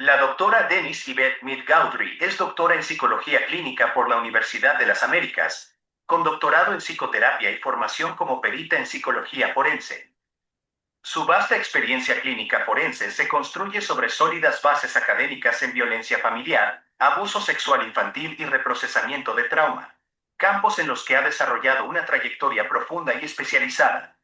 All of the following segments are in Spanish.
La doctora Denise Yvette Mead-Gaudry es doctora en Psicología Clínica por la Universidad de las Américas, con doctorado en psicoterapia y formación como perita en psicología forense. Su vasta experiencia clínica forense se construye sobre sólidas bases académicas en violencia familiar, abuso sexual infantil y reprocesamiento de trauma, campos en los que ha desarrollado una trayectoria profunda y especializada.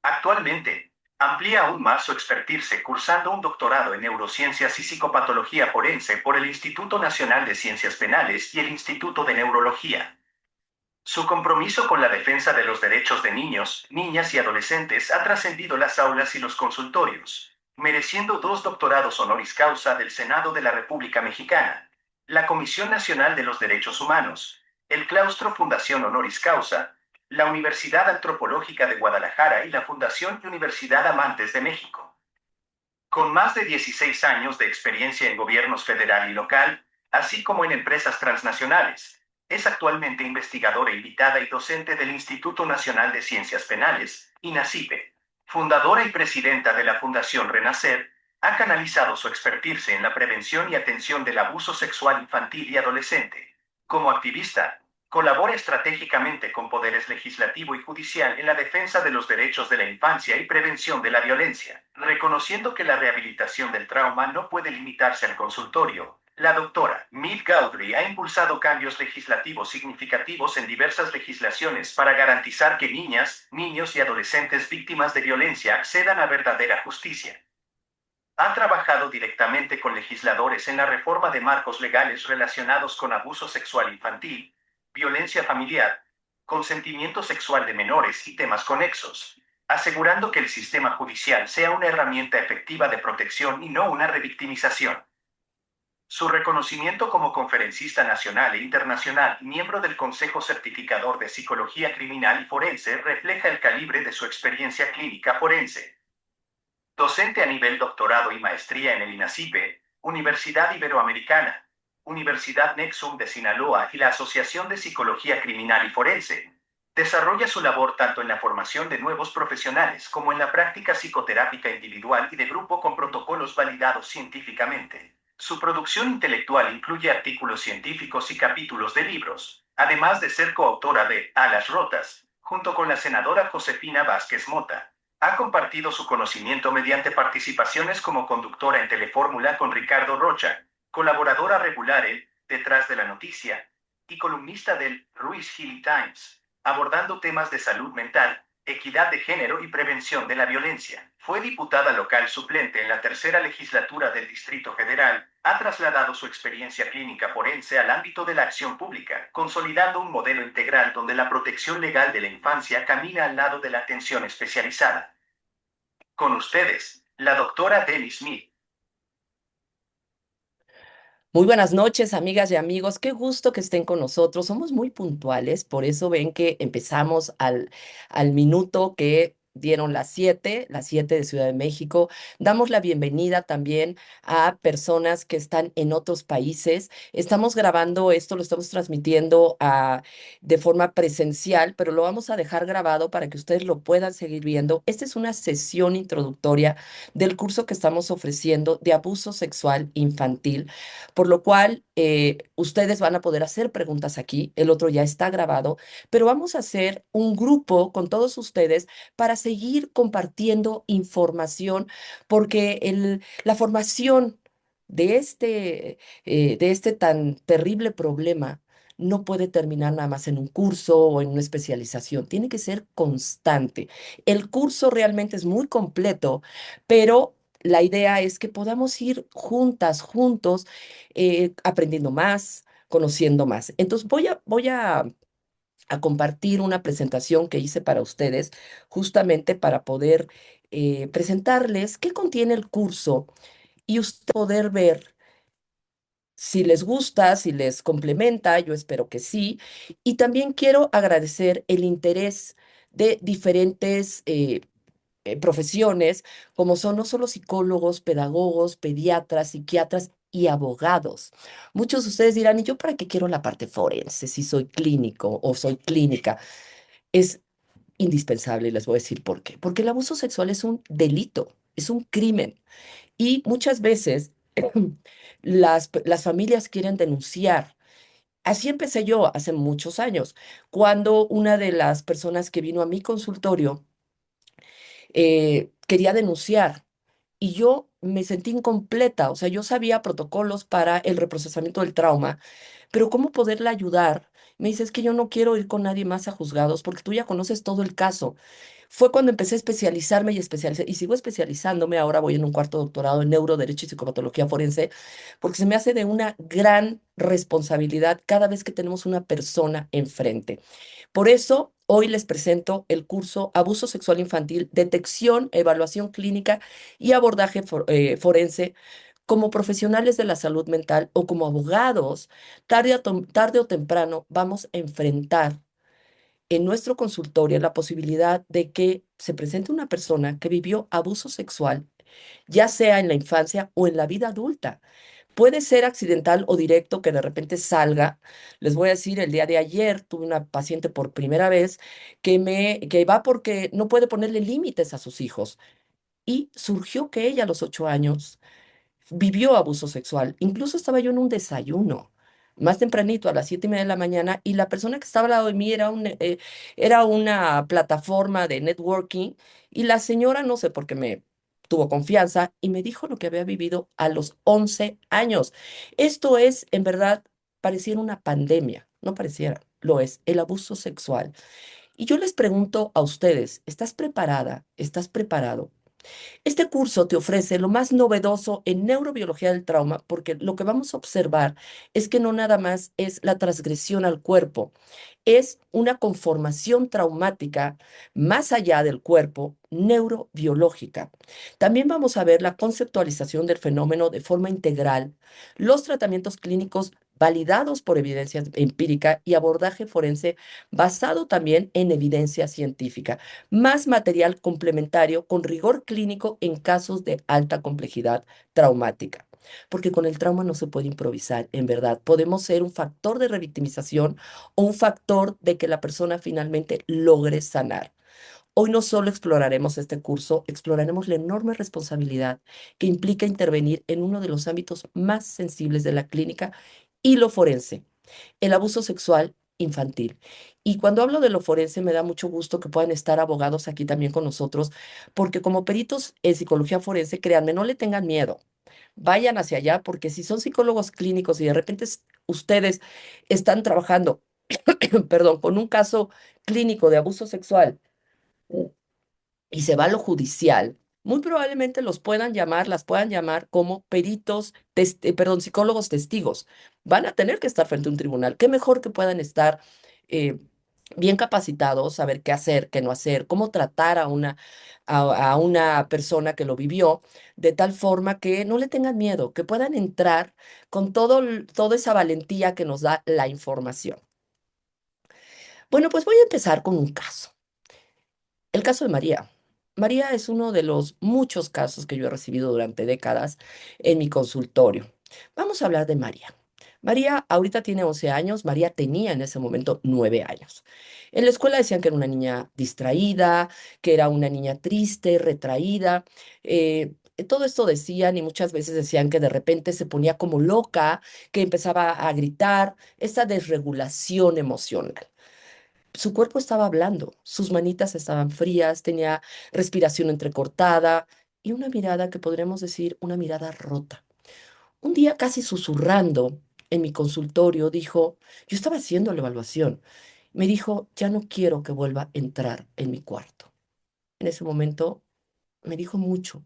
Actualmente, amplía aún más su expertise cursando un doctorado en neurociencias y psicopatología forense por el Instituto Nacional de Ciencias Penales y el Instituto de Neurología. Su compromiso con la defensa de los derechos de niños, niñas y adolescentes ha trascendido las aulas y los consultorios, mereciendo dos doctorados honoris causa del Senado de la República Mexicana, la Comisión Nacional de los Derechos Humanos, el Claustro Fundación Honoris Causa, la Universidad Antropológica de Guadalajara y la Fundación Universidad Amantes de México. Con más de 16 años de experiencia en gobiernos federal y local, así como en empresas transnacionales, es actualmente investigadora invitada y docente del Instituto Nacional de Ciencias Penales, INACIPE. Fundadora y presidenta de la Fundación Renacer, ha canalizado su expertise en la prevención y atención del abuso sexual infantil y adolescente. Como activista, colabora estratégicamente con poderes legislativo y judicial en la defensa de los derechos de la infancia y prevención de la violencia, reconociendo que la rehabilitación del trauma no puede limitarse al consultorio. La doctora Mead-Gaudry ha impulsado cambios legislativos significativos en diversas legislaciones para garantizar que niñas, niños y adolescentes víctimas de violencia accedan a verdadera justicia. Ha trabajado directamente con legisladores en la reforma de marcos legales relacionados con abuso sexual infantil, violencia familiar, consentimiento sexual de menores y temas conexos, asegurando que el sistema judicial sea una herramienta efectiva de protección y no una revictimización. Su reconocimiento como conferencista nacional e internacional y miembro del Consejo Certificador de Psicología Criminal y Forense refleja el calibre de su experiencia clínica forense. Docente a nivel doctorado y maestría en el INACIPE, Universidad Iberoamericana, Universidad Nexum de Sinaloa y la Asociación de Psicología Criminal y Forense. Desarrolla su labor tanto en la formación de nuevos profesionales como en la práctica psicoterápica individual y de grupo con protocolos validados científicamente. Su producción intelectual incluye artículos científicos y capítulos de libros, además de ser coautora de A las Rotas, junto con la senadora Josefina Vázquez Mota. Ha compartido su conocimiento mediante participaciones como conductora en Telefórmula con Ricardo Rocha, colaboradora regular en Detrás de la Noticia y columnista del Ruiz Hilly Times, abordando temas de salud mental, equidad de género y prevención de la violencia. Fue diputada local suplente en la tercera legislatura del Distrito Federal. Ha trasladado su experiencia clínica forense al ámbito de la acción pública, consolidando un modelo integral donde la protección legal de la infancia camina al lado de la atención especializada. Con ustedes, la doctora Denise Smith. Muy buenas noches, amigas y amigos. Qué gusto que estén con nosotros. Somos muy puntuales, por eso ven que empezamos al minuto que dieron las 7 de Ciudad de México. Damos la bienvenida también a personas que están en otros países. Estamos grabando esto, lo estamos transmitiendo de forma presencial, pero lo vamos a dejar grabado para que ustedes lo puedan seguir viendo. Esta es una sesión introductoria del curso que estamos ofreciendo de abuso sexual infantil, por lo cual ustedes van a poder hacer preguntas aquí, el otro ya está grabado, pero vamos a hacer un grupo con todos ustedes para seguir compartiendo información, porque la formación de este tan terrible problema no puede terminar nada más en un curso o en una especialización, tiene que ser constante. El curso realmente es muy completo, pero la idea es que podamos ir juntas, juntos, aprendiendo más, conociendo más. Entonces voy a compartir una presentación que hice para ustedes, justamente para poder presentarles qué contiene el curso y usted poder ver si les gusta, si les complementa, yo espero que sí. Y también quiero agradecer el interés de diferentes profesiones, como son no solo psicólogos, pedagogos, pediatras, psiquiatras y abogados. Muchos de ustedes dirán, ¿y yo para qué quiero la parte forense si soy clínico o soy clínica? Es indispensable y les voy a decir por qué. Porque el abuso sexual es un delito, es un crimen. Y muchas veces las familias quieren denunciar. Así empecé yo hace muchos años, cuando una de las personas que vino a mi consultorio quería denunciar y yo me sentí incompleta, o sea, yo sabía protocolos para el reprocesamiento del trauma, pero ¿cómo poderla ayudar? Me dice, es que yo no quiero ir con nadie más a juzgados porque tú ya conoces todo el caso. Fue cuando empecé a especializarme y especializar, y sigo especializándome. Ahora voy en un cuarto doctorado en neuroderecho y psicopatología forense, porque se me hace de una gran responsabilidad cada vez que tenemos una persona enfrente. Por eso, hoy les presento el curso Abuso Sexual Infantil, Detección, Evaluación Clínica y Abordaje Forense. Como profesionales de la salud mental o como abogados, tarde o temprano vamos a enfrentar en nuestro consultorio la posibilidad de que se presente una persona que vivió abuso sexual, ya sea en la infancia o en la vida adulta. Puede ser accidental o directo que de repente salga. Les voy a decir, el día de ayer tuve una paciente por primera vez que va porque no puede ponerle límites a sus hijos y surgió que ella a los 8 años vivió abuso sexual. Incluso estaba yo en un desayuno, más tempranito, a las 7:30 de la mañana, y la persona que estaba al lado de mí era una plataforma de networking, y la señora, no sé por qué me tuvo confianza, y me dijo lo que había vivido a los 11 años. Esto es, en verdad, pareciera una pandemia, no pareciera, lo es, el abuso sexual. Y yo les pregunto a ustedes, ¿estás preparada? ¿Estás preparado? Este curso te ofrece lo más novedoso en neurobiología del trauma, porque lo que vamos a observar es que no nada más es la transgresión al cuerpo, es una conformación traumática más allá del cuerpo, neurobiológica. También vamos a ver la conceptualización del fenómeno de forma integral, los tratamientos clínicos validados por evidencia empírica y abordaje forense basado también en evidencia científica, más material complementario con rigor clínico en casos de alta complejidad traumática. Porque con el trauma no se puede improvisar, en verdad. Podemos ser un factor de revictimización o un factor de que la persona finalmente logre sanar. Hoy no solo exploraremos este curso, exploraremos la enorme responsabilidad que implica intervenir en uno de los ámbitos más sensibles de la clínica y lo forense, el abuso sexual infantil. Y cuando hablo de lo forense, me da mucho gusto que puedan estar abogados aquí también con nosotros, porque como peritos en psicología forense, créanme, no le tengan miedo. Vayan hacia allá, porque si son psicólogos clínicos y de repente ustedes están trabajando, perdón, con un caso clínico de abuso sexual y se va a lo judicial, muy probablemente los puedan llamar, las puedan llamar como peritos, perdón, psicólogos testigos. Van a tener que estar frente a un tribunal. Qué mejor que puedan estar eh, bien capacitados, saber qué hacer, qué no hacer, cómo tratar a una persona que lo vivió, de tal forma que no le tengan miedo, que puedan entrar con toda esa valentía que nos da la información. Bueno, pues voy a empezar con un caso. El caso de María. María es uno de los muchos casos que yo he recibido durante décadas en mi consultorio. Vamos a hablar de María. María ahorita tiene 11 años, María tenía en ese momento 9 años. En la escuela decían que era una niña distraída, que era una niña triste, retraída. Todo esto decían y muchas veces decían que de repente se ponía como loca, que empezaba a gritar, esa desregulación emocional. Su cuerpo estaba hablando, sus manitas estaban frías, tenía respiración entrecortada y una mirada que podríamos decir una mirada rota. Un día casi susurrando en mi consultorio dijo, yo estaba haciendo la evaluación, me dijo, ya no quiero que vuelva a entrar en mi cuarto. En ese momento me dijo mucho,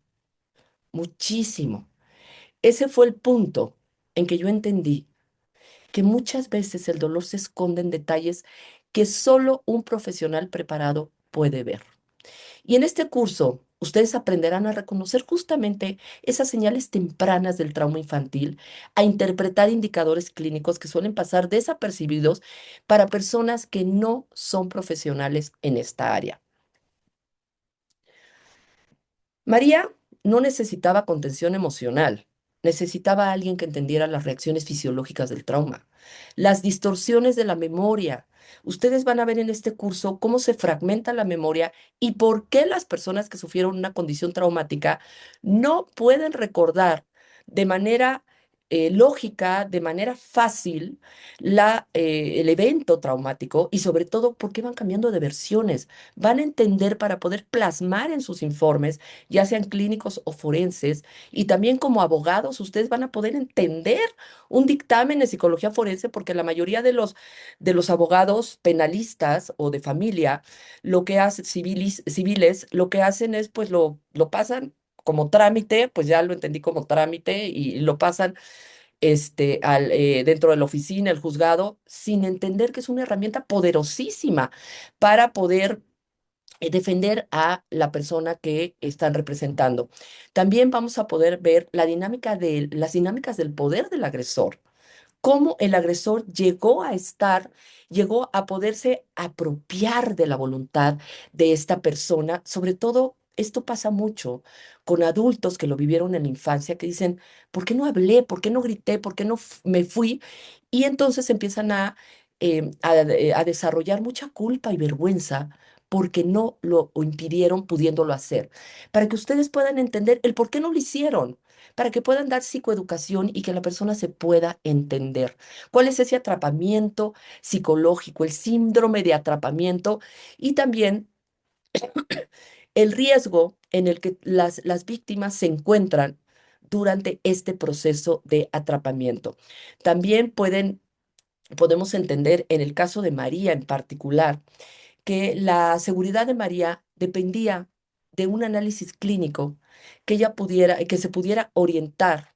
muchísimo. Ese fue el punto en que yo entendí que muchas veces el dolor se esconde en detalles que solo un profesional preparado puede ver. Y en este curso, ustedes aprenderán a reconocer justamente esas señales tempranas del trauma infantil, a interpretar indicadores clínicos que suelen pasar desapercibidos para personas que no son profesionales en esta área. María no necesitaba contención emocional, necesitaba a alguien que entendiera las reacciones fisiológicas del trauma, las distorsiones de la memoria. Ustedes van a ver en este curso cómo se fragmenta la memoria y por qué las personas que sufrieron una condición traumática no pueden recordar de manera lógica, de manera fácil, el evento traumático y sobre todo porque van cambiando de versiones. Van a entender para poder plasmar en sus informes, ya sean clínicos o forenses, y también como abogados, ustedes van a poder entender un dictamen de psicología forense porque la mayoría de los abogados penalistas o de familia, lo que hacen, civiles, lo que hacen es pues lo pasan como trámite, pues ya lo entendí como trámite y lo pasan dentro de la oficina, el juzgado, sin entender que es una herramienta poderosísima para poder defender a la persona que están representando. También vamos a poder ver las dinámicas del poder del agresor, cómo el agresor llegó a poderse apropiar de la voluntad de esta persona. Sobre todo, esto pasa mucho con adultos que lo vivieron en la infancia, que dicen, ¿por qué no hablé? ¿Por qué no grité? ¿Por qué no me fui? Y entonces empiezan a desarrollar mucha culpa y vergüenza porque no lo impidieron pudiéndolo hacer. Para que ustedes puedan entender el por qué no lo hicieron, para que puedan dar psicoeducación y que la persona se pueda entender. ¿Cuál es ese atrapamiento psicológico, el síndrome de atrapamiento y también el riesgo en el que las víctimas se encuentran durante este proceso de atrapamiento? También podemos entender en el caso de María en particular que la seguridad de María dependía de un análisis clínico que se pudiera orientar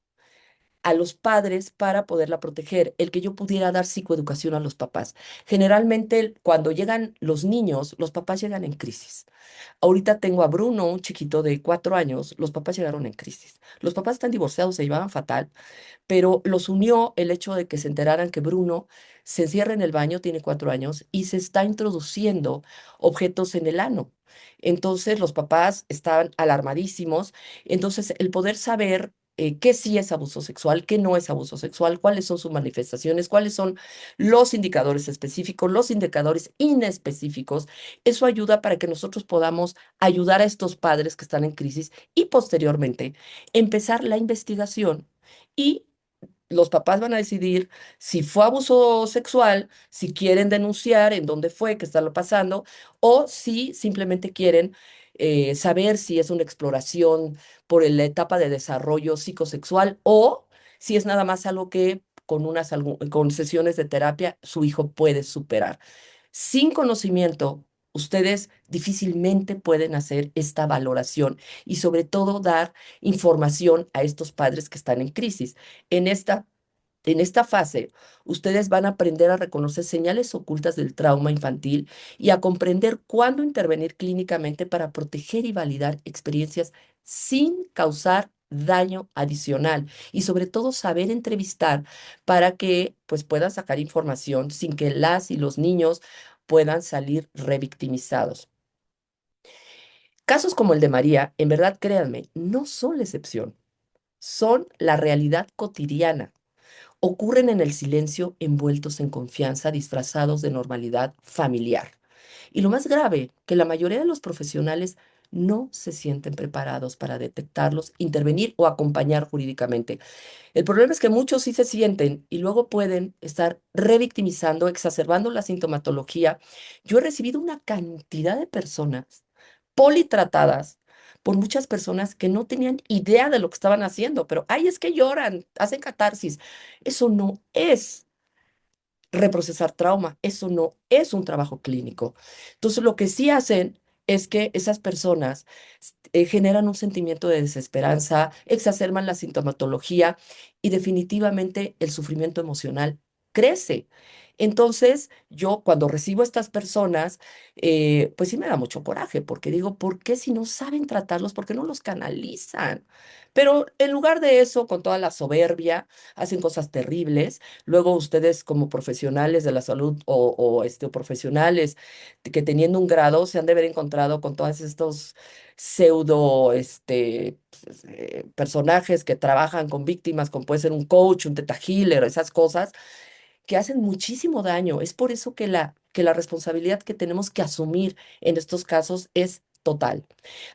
a los padres para poderla proteger, el que yo pudiera dar psicoeducación a los papás. Generalmente, cuando llegan los niños, los papás llegan en crisis. Ahorita tengo a Bruno, un chiquito de 4 años, los papás llegaron en crisis. Los papás están divorciados, se llevaban fatal, pero los unió el hecho de que se enteraran que Bruno se encierra en el baño, tiene 4 años, y se está introduciendo objetos en el ano. Entonces los papás estaban alarmadísimos. Entonces el poder saber qué sí es abuso sexual, qué no es abuso sexual, cuáles son sus manifestaciones, cuáles son los indicadores específicos, los indicadores inespecíficos, eso ayuda para que nosotros podamos ayudar a estos padres que están en crisis y posteriormente empezar la investigación y los papás van a decidir si fue abuso sexual, si quieren denunciar en dónde fue, qué está lo pasando, o si simplemente quieren saber si es una exploración por la etapa de desarrollo psicosexual o si es nada más algo que con sesiones de terapia su hijo puede superar. Sin conocimiento, ustedes difícilmente pueden hacer esta valoración y sobre todo dar información a estos padres que están en crisis. En en esta fase, ustedes van a aprender a reconocer señales ocultas del trauma infantil y a comprender cuándo intervenir clínicamente para proteger y validar experiencias sin causar daño adicional y sobre todo saber entrevistar para que pues puedan sacar información sin que las y los niños puedan salir revictimizados. Casos como el de María, en verdad, créanme, no son la excepción, son la realidad cotidiana. Ocurren en el silencio, envueltos en confianza, disfrazados de normalidad familiar. Y lo más grave, que la mayoría de los profesionales no se sienten preparados para detectarlos, intervenir o acompañar jurídicamente. El problema es que muchos sí se sienten y luego pueden estar revictimizando, exacerbando la sintomatología. Yo he recibido una cantidad de personas politratadas por muchas personas que no tenían idea de lo que estaban haciendo, pero, ay, es que lloran, hacen catarsis. Eso no es reprocesar trauma, eso no es un trabajo clínico. Entonces, lo que sí hacen es que esas personas generan un sentimiento de desesperanza, exacerban la sintomatología y definitivamente el sufrimiento emocional crece. Entonces, yo cuando recibo a estas personas, pues sí me da mucho coraje, porque digo, ¿por qué si no saben tratarlos, por qué no los canalizan? Pero en lugar de eso, con toda la soberbia, hacen cosas terribles. Luego ustedes como profesionales de la salud o profesionales que teniendo un grado se han de haber encontrado con todos estos pseudo personajes que trabajan con víctimas, como puede ser un coach, un teta healer, esas cosas que hacen muchísimo daño. Es por eso que que la responsabilidad que tenemos que asumir en estos casos es total.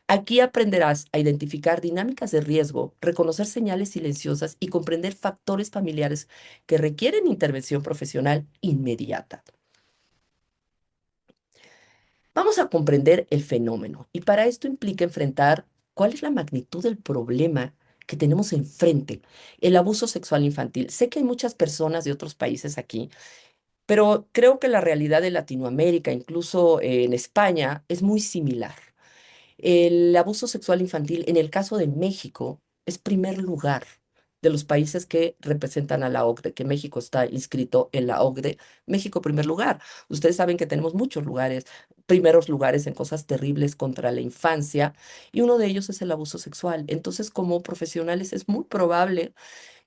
Aquí aprenderás a identificar dinámicas de riesgo, reconocer señales silenciosas y comprender factores familiares que requieren intervención profesional inmediata. Vamos a comprender el fenómeno y para esto implica enfrentar cuál es la magnitud del problema que tenemos enfrente, el abuso sexual infantil. Sé que hay muchas personas de otros países aquí, pero creo que la realidad de Latinoamérica, incluso en España, es muy similar. El abuso sexual infantil, en el caso de México, es primer lugar de los países que representan a la OCDE, que México está inscrito en la OCDE. México, primer lugar. Ustedes saben que tenemos muchos lugares, primeros lugares en cosas terribles contra la infancia, y uno de ellos es el abuso sexual. Entonces, como profesionales, es muy probable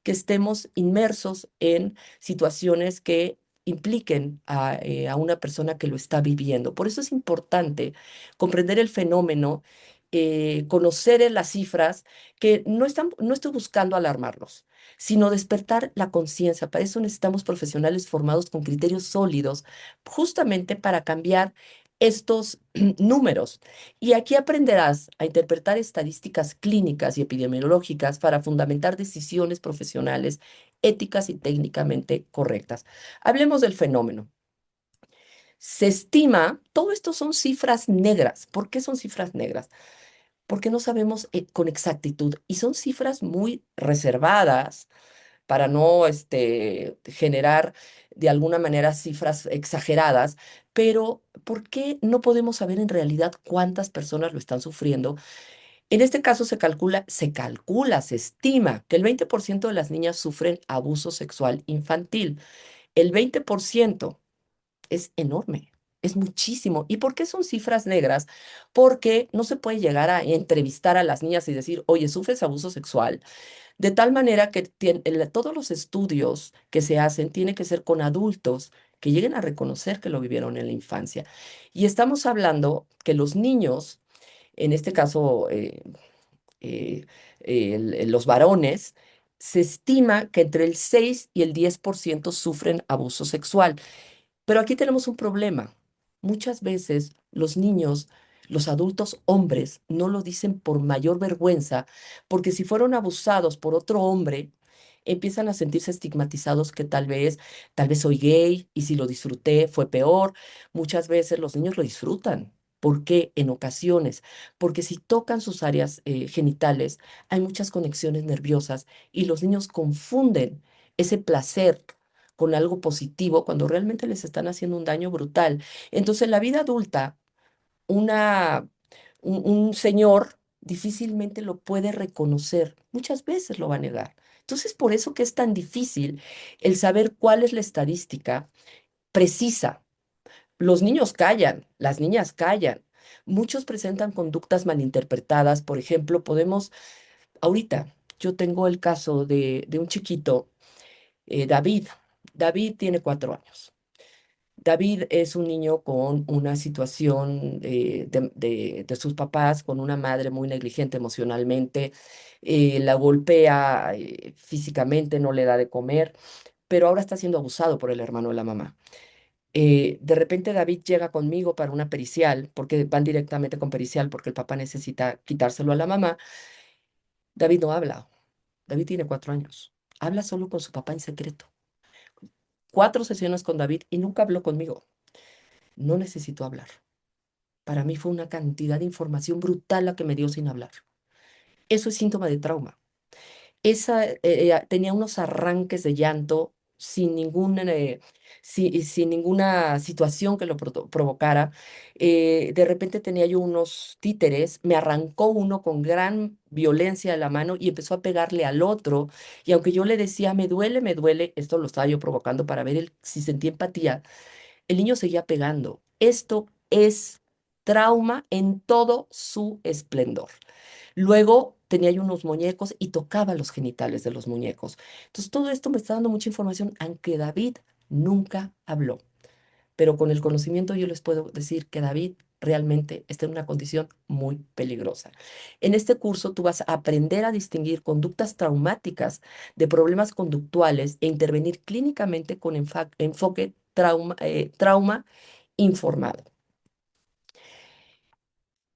que estemos inmersos en situaciones que impliquen a una persona que lo está viviendo. Por eso es importante comprender el fenómeno, conocer las cifras, que no estoy buscando alarmarlos, sino despertar la conciencia. Para eso necesitamos profesionales formados con criterios sólidos, justamente para cambiar estos números. Y aquí aprenderás a interpretar estadísticas clínicas y epidemiológicas para fundamentar decisiones profesionales éticas y técnicamente correctas. Hablemos del fenómeno. Se estima, todo esto son cifras negras. ¿Por qué son cifras negras? Porque no sabemos con exactitud y son cifras muy reservadas para no generar de alguna manera cifras exageradas, pero ¿por qué no podemos saber en realidad cuántas personas lo están sufriendo? En este caso se estima que el 20% de las niñas sufren abuso sexual infantil. El 20% es enorme. Es muchísimo. ¿Y por qué son cifras negras? Porque no se puede llegar a entrevistar a las niñas y decir, oye, ¿sufres abuso sexual? De tal manera que todos los estudios que se hacen tienen que ser con adultos que lleguen a reconocer que lo vivieron en la infancia. Y estamos hablando que los niños, en este caso eh, los varones, se estima que entre el 6 y el 10% sufren abuso sexual. Pero aquí tenemos un problema. Muchas veces los niños, los adultos hombres, no lo dicen por mayor vergüenza, porque si fueron abusados por otro hombre, empiezan a sentirse estigmatizados que tal vez soy gay y si lo disfruté fue peor. Muchas veces los niños lo disfrutan. ¿Por qué? En ocasiones, porque si tocan sus áreas genitales, hay muchas conexiones nerviosas y los niños confunden ese placer con algo positivo cuando realmente les están haciendo un daño brutal. Entonces, en la vida adulta, una, un señor difícilmente lo puede reconocer, muchas veces lo va a negar. Entonces, por eso que es tan difícil el saber cuál es la estadística precisa. Los niños callan, las niñas callan. Muchos presentan conductas malinterpretadas. Por ejemplo, ahorita, yo tengo el caso de un chiquito, David. David tiene 4 años. David es un niño con una situación de sus papás, con una madre muy negligente emocionalmente, la golpea físicamente, no le da de comer, pero ahora está siendo abusado por el hermano de la mamá. De repente David llega conmigo para una pericial, porque van directamente con pericial, porque el papá necesita quitárselo a la mamá. David no habla. David tiene 4 años. Habla solo con su papá en secreto. 4 sesiones con David y nunca habló conmigo. No necesito hablar. Para mí fue una cantidad de información brutal la que me dio sin hablar. Eso es síntoma de trauma. Tenía unos arranques de llanto sin ninguna situación que lo provocara. De repente tenía yo unos títeres, me arrancó uno con gran violencia de la mano y empezó a pegarle al otro. Y aunque yo le decía, me duele, esto lo estaba yo provocando para ver si sentía empatía, el niño seguía pegando. Esto es trauma en todo su esplendor. Luego tenía yo unos muñecos y tocaba los genitales de los muñecos. Entonces, todo esto me está dando mucha información, aunque David nunca habló. Pero con el conocimiento yo les puedo decir que David realmente está en una condición muy peligrosa. En este curso tú vas a aprender a distinguir conductas traumáticas de problemas conductuales e intervenir clínicamente con enfoque trauma informado.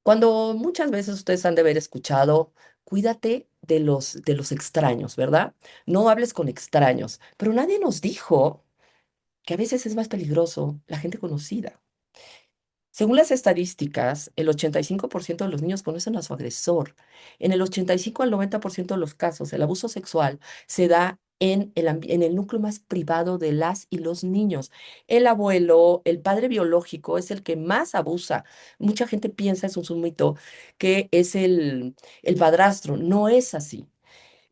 Cuando muchas veces ustedes han de haber escuchado, cuídate de los extraños, ¿verdad? No hables con extraños, pero nadie nos dijo que a veces es más peligroso la gente conocida. Según las estadísticas, el 85% de los niños conocen a su agresor. En el 85 al 90% de los casos, el abuso sexual se da en el núcleo más privado de las y los niños. El abuelo, el padre biológico, es el que más abusa. Mucha gente piensa, eso es un mito, que es el padrastro. No es así.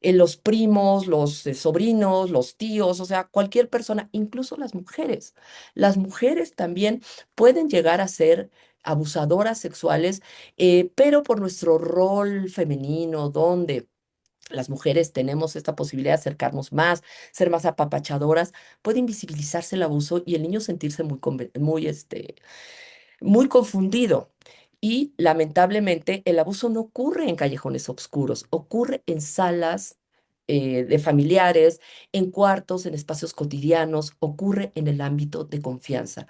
Los primos, los sobrinos, los tíos, o sea, cualquier persona, incluso las mujeres. Las mujeres también pueden llegar a ser abusadoras sexuales, pero por nuestro rol femenino, donde las mujeres tenemos esta posibilidad de acercarnos más, ser más apapachadoras, puede invisibilizarse el abuso y el niño sentirse muy confundido. Y lamentablemente el abuso no ocurre en callejones oscuros, ocurre en salas de familiares, en cuartos, en espacios cotidianos, ocurre en el ámbito de confianza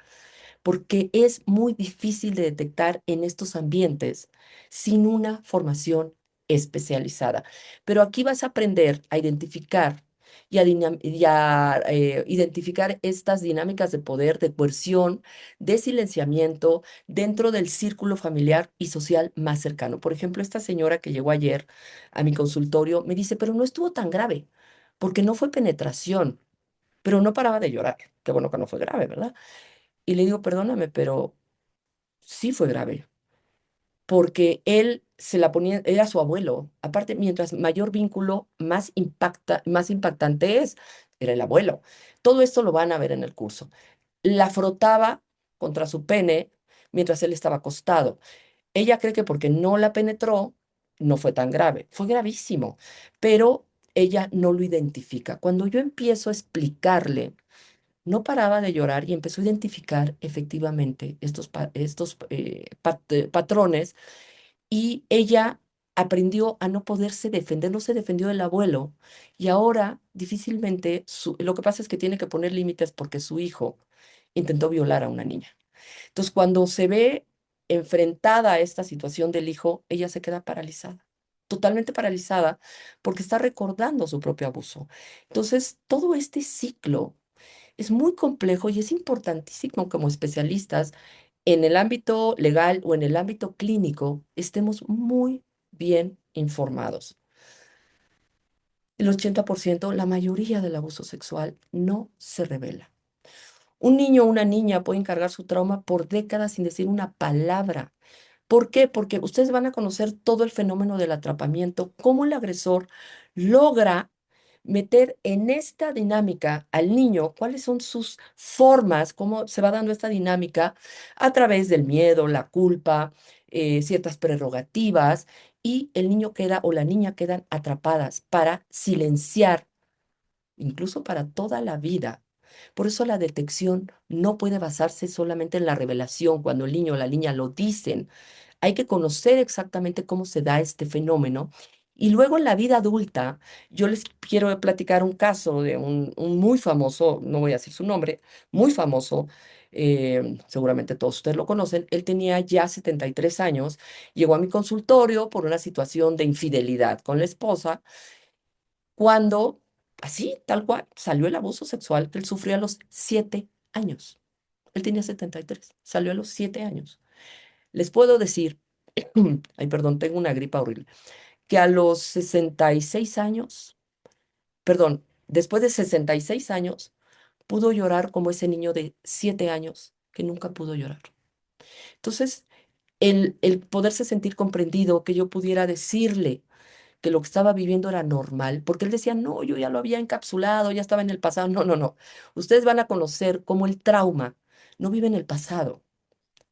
porque es muy difícil de detectar en estos ambientes sin una formación especializada. Pero aquí vas a aprender a identificar identificar estas dinámicas de poder, de coerción, de silenciamiento dentro del círculo familiar y social más cercano. Por ejemplo, esta señora que llegó ayer a mi consultorio me dice, pero no estuvo tan grave, porque no fue penetración, pero no paraba de llorar. Qué bueno que no fue grave, ¿verdad? Y le digo, perdóname, pero sí fue grave, porque él se la ponía, era su abuelo. Aparte, mientras mayor vínculo, más impactante es, era el abuelo. Todo esto lo van a ver en el curso. La frotaba contra su pene mientras él estaba acostado. Ella cree que porque no la penetró, no fue tan grave. Fue gravísimo, pero ella no lo identifica. Cuando yo empiezo a explicarle, no paraba de llorar y empezó a identificar efectivamente estos patrones y ella aprendió a no poderse defender, no se defendió del abuelo y ahora difícilmente, lo que pasa es que tiene que poner límites porque su hijo intentó violar a una niña. Entonces, cuando se ve enfrentada a esta situación del hijo, ella se queda paralizada. Totalmente paralizada porque está recordando su propio abuso. Entonces, todo este ciclo es muy complejo y es importantísimo como especialistas en el ámbito legal o en el ámbito clínico estemos muy bien informados. El 80%, la mayoría del abuso sexual no se revela. Un niño o una niña pueden cargar su trauma por décadas sin decir una palabra. ¿Por qué? Porque ustedes van a conocer todo el fenómeno del atrapamiento, cómo el agresor logra meter en esta dinámica al niño, cuáles son sus formas, cómo se va dando esta dinámica a través del miedo, la culpa, ciertas prerrogativas, y el niño queda o la niña quedan atrapadas para silenciar, incluso para toda la vida. Por eso la detección no puede basarse solamente en la revelación, cuando el niño o la niña lo dicen. Hay que conocer exactamente cómo se da este fenómeno. Y luego en la vida adulta, yo les quiero platicar un caso de un muy famoso, no voy a decir su nombre, muy famoso, seguramente todos ustedes lo conocen. Él tenía ya 73 años, llegó a mi consultorio por una situación de infidelidad con la esposa, cuando, así, tal cual, salió el abuso sexual que él sufrió a los 7 años. Él tenía 73, salió a los 7 años. Les puedo decir, ay, perdón, tengo una gripa horrible, que a los 66 años, perdón, después de 66 años, pudo llorar como ese niño de 7 años que nunca pudo llorar. Entonces, el poderse sentir comprendido, que yo pudiera decirle que lo que estaba viviendo era normal, porque él decía, no, yo ya lo había encapsulado, ya estaba en el pasado. No, no, no. Ustedes van a conocer cómo el trauma no vive en el pasado,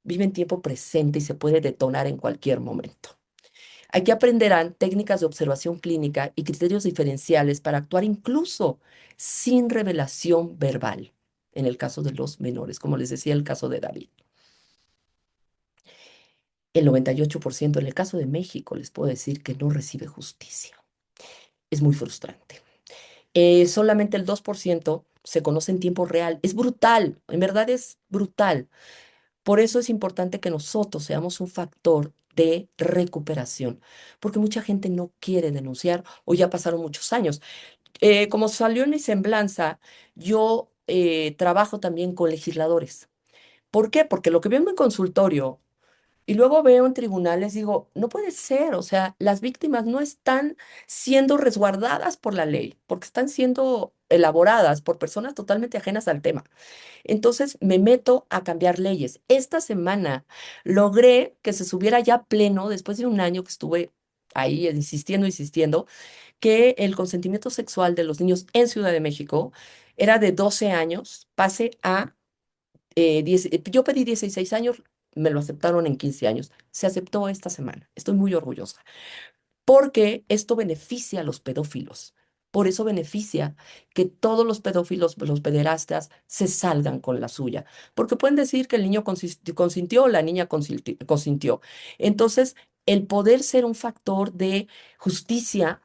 vive en tiempo presente y se puede detonar en cualquier momento. Aquí aprenderán técnicas de observación clínica y criterios diferenciales para actuar incluso sin revelación verbal, en el caso de los menores, como les decía el caso de David. El 98% en el caso de México les puedo decir que no recibe justicia. Es muy frustrante. Solamente el 2% se conoce en tiempo real. Es brutal, en verdad es brutal. Por eso es importante que nosotros seamos un factor de recuperación, porque mucha gente no quiere denunciar o ya pasaron muchos años. Como salió en mi semblanza, yo trabajo también con legisladores. ¿Por qué? Porque lo que veo en mi consultorio y luego veo en tribunales, digo, no puede ser, o sea, las víctimas no están siendo resguardadas por la ley, porque están siendo elaboradas por personas totalmente ajenas al tema. Entonces me meto a cambiar leyes. Esta semana logré que se subiera ya pleno, después de un año que estuve ahí insistiendo, insistiendo, que el consentimiento sexual de los niños en Ciudad de México era de 12 años, pase a 10. Yo pedí 16 años, me lo aceptaron en 15 años. Se aceptó esta semana. Estoy muy orgullosa porque esto beneficia a los pedófilos. Por eso beneficia que todos los pedófilos, los pederastas, se salgan con la suya. Porque pueden decir que el niño consintió o la niña consintió. Entonces, el poder ser un factor de justicia,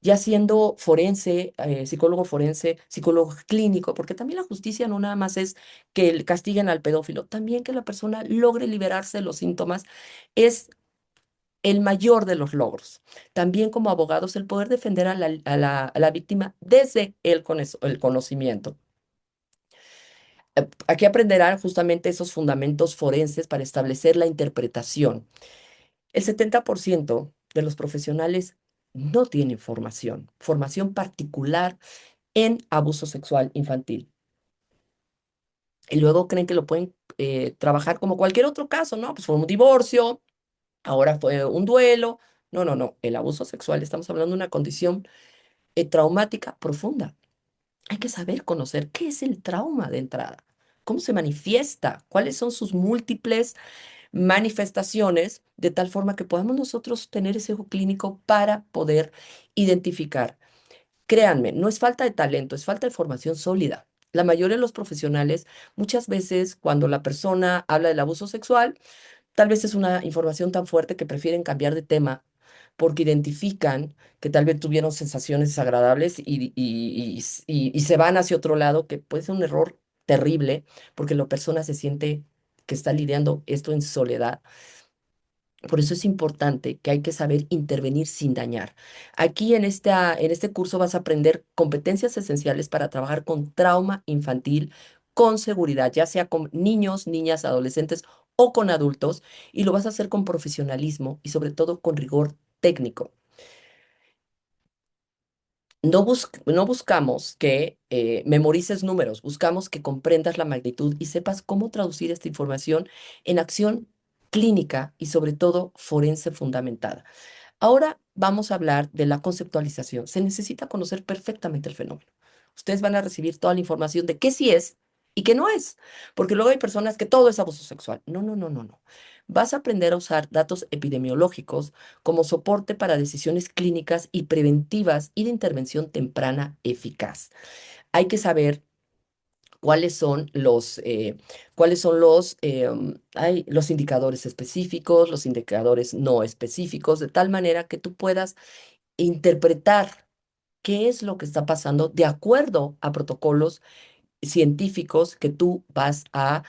ya siendo forense, psicólogo forense, psicólogo clínico, porque también la justicia no nada más es que castiguen al pedófilo, también que la persona logre liberarse de los síntomas, es el mayor de los logros. También como abogados, el poder defender a la víctima desde el conocimiento. Aquí aprenderán justamente esos fundamentos forenses para establecer la interpretación. El 70% de los profesionales no tienen formación particular en abuso sexual infantil. Y luego creen que lo pueden trabajar como cualquier otro caso, ¿no? Pues fue un divorcio, ahora fue un duelo. No, no, no. El abuso sexual, estamos hablando de una condición traumática profunda. Hay que saber conocer qué es el trauma de entrada, cómo se manifiesta, cuáles son sus múltiples manifestaciones, de tal forma que podamos nosotros tener ese ojo clínico para poder identificar. Créanme, no es falta de talento, es falta de formación sólida. La mayoría de los profesionales, muchas veces cuando la persona habla del abuso sexual, tal vez es una información tan fuerte que prefieren cambiar de tema porque identifican que tal vez tuvieron sensaciones desagradables y se van hacia otro lado, que puede ser un error terrible porque la persona se siente que está lidiando esto en soledad. Por eso es importante que hay que saber intervenir sin dañar. Aquí en este curso vas a aprender competencias esenciales para trabajar con trauma infantil con seguridad, ya sea con niños, niñas, adolescentes o con adultos, y lo vas a hacer con profesionalismo y sobre todo con rigor técnico. No buscamos que memorices números, buscamos que comprendas la magnitud y sepas cómo traducir esta información en acción clínica y sobre todo forense fundamentada. Ahora vamos a hablar de la conceptualización. Se necesita conocer perfectamente el fenómeno. Ustedes van a recibir toda la información de qué sí es y qué no es, porque luego hay personas que todo es abuso sexual. No, no, no, no, no. Vas a aprender a usar datos epidemiológicos como soporte para decisiones clínicas y preventivas y de intervención temprana eficaz. Hay que saber cuáles son los indicadores específicos, los indicadores no específicos, de tal manera que tú puedas interpretar qué es lo que está pasando de acuerdo a protocolos científicos que tú vas a,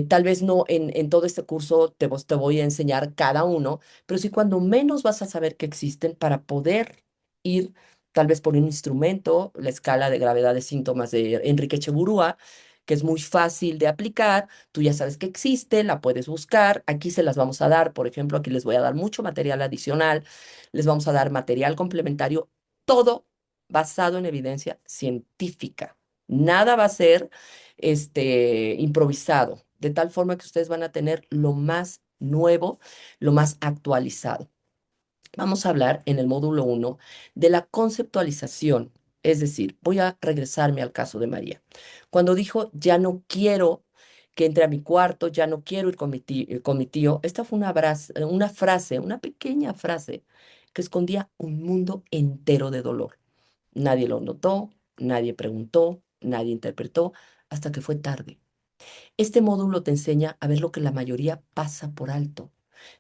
tal vez no en todo este curso te voy a enseñar cada uno, pero sí cuando menos vas a saber que existen para poder ir tal vez por un instrumento, la escala de gravedad de síntomas de Enrique Cheburúa, que es muy fácil de aplicar, tú ya sabes que existe, la puedes buscar, aquí se las vamos a dar, por ejemplo, aquí les voy a dar mucho material adicional, les vamos a dar material complementario, todo basado en evidencia científica. Nada va a ser improvisado, de tal forma que ustedes van a tener lo más nuevo, lo más actualizado. Vamos a hablar en el módulo 1 de la conceptualización, es decir, voy a regresarme al caso de María. Cuando dijo, ya no quiero que entre a mi cuarto, ya no quiero ir con mi tío, esta fue una frase, una pequeña frase que escondía un mundo entero de dolor. Nadie lo notó, nadie preguntó, nadie interpretó, hasta que fue tarde. Este módulo te enseña a ver lo que la mayoría pasa por alto.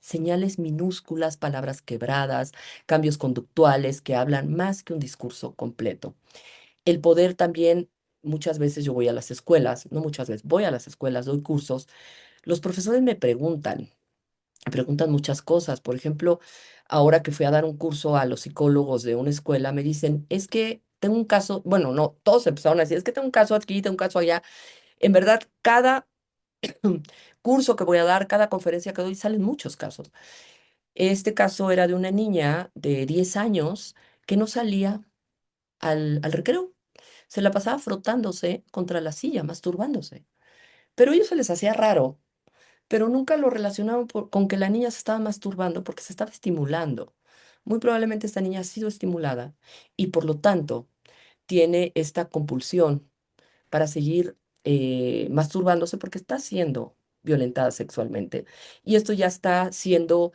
Señales minúsculas, palabras quebradas, cambios conductuales que hablan más que un discurso completo. El poder también, muchas veces yo voy a las escuelas, no muchas veces, voy a las escuelas, doy cursos, los profesores me preguntan, Me preguntan muchas cosas. Por ejemplo, ahora que fui a dar un curso a los psicólogos de una escuela, me dicen, es que tengo un caso, bueno, no, todos empezaron a decir, es que tengo un caso aquí, tengo un caso allá. En verdad, cada curso que voy a dar, cada conferencia que doy, salen muchos casos. Este caso era de una niña de 10 años que no salía al recreo. Se la pasaba frotándose contra la silla, masturbándose. Pero a ellos se les hacía raro, pero nunca lo relacionaban con que la niña se estaba masturbando porque se estaba estimulando. Muy probablemente esta niña ha sido estimulada y por lo tanto tiene esta compulsión para seguir masturbándose porque está siendo violentada sexualmente. Y esto ya está siendo,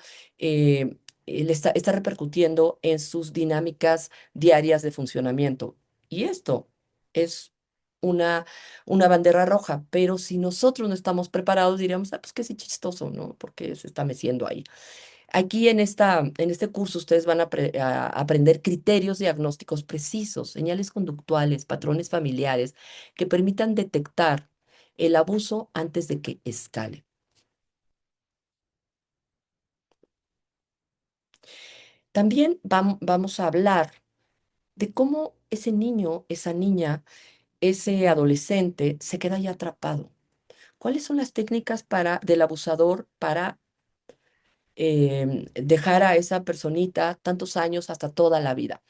está repercutiendo en sus dinámicas diarias de funcionamiento. Y esto es una, una bandera roja, pero si nosotros no estamos preparados, diríamos, ah, pues qué sí chistoso, ¿no? Porque se está meciendo ahí. Aquí en este curso ustedes van a aprender criterios diagnósticos precisos, señales conductuales, patrones familiares que permitan detectar el abuso antes de que escale. También vamos a hablar de cómo ese niño, esa niña, ese adolescente se queda ya atrapado. ¿Cuáles son las técnicas del abusador para dejar a esa personita tantos años hasta toda la vida?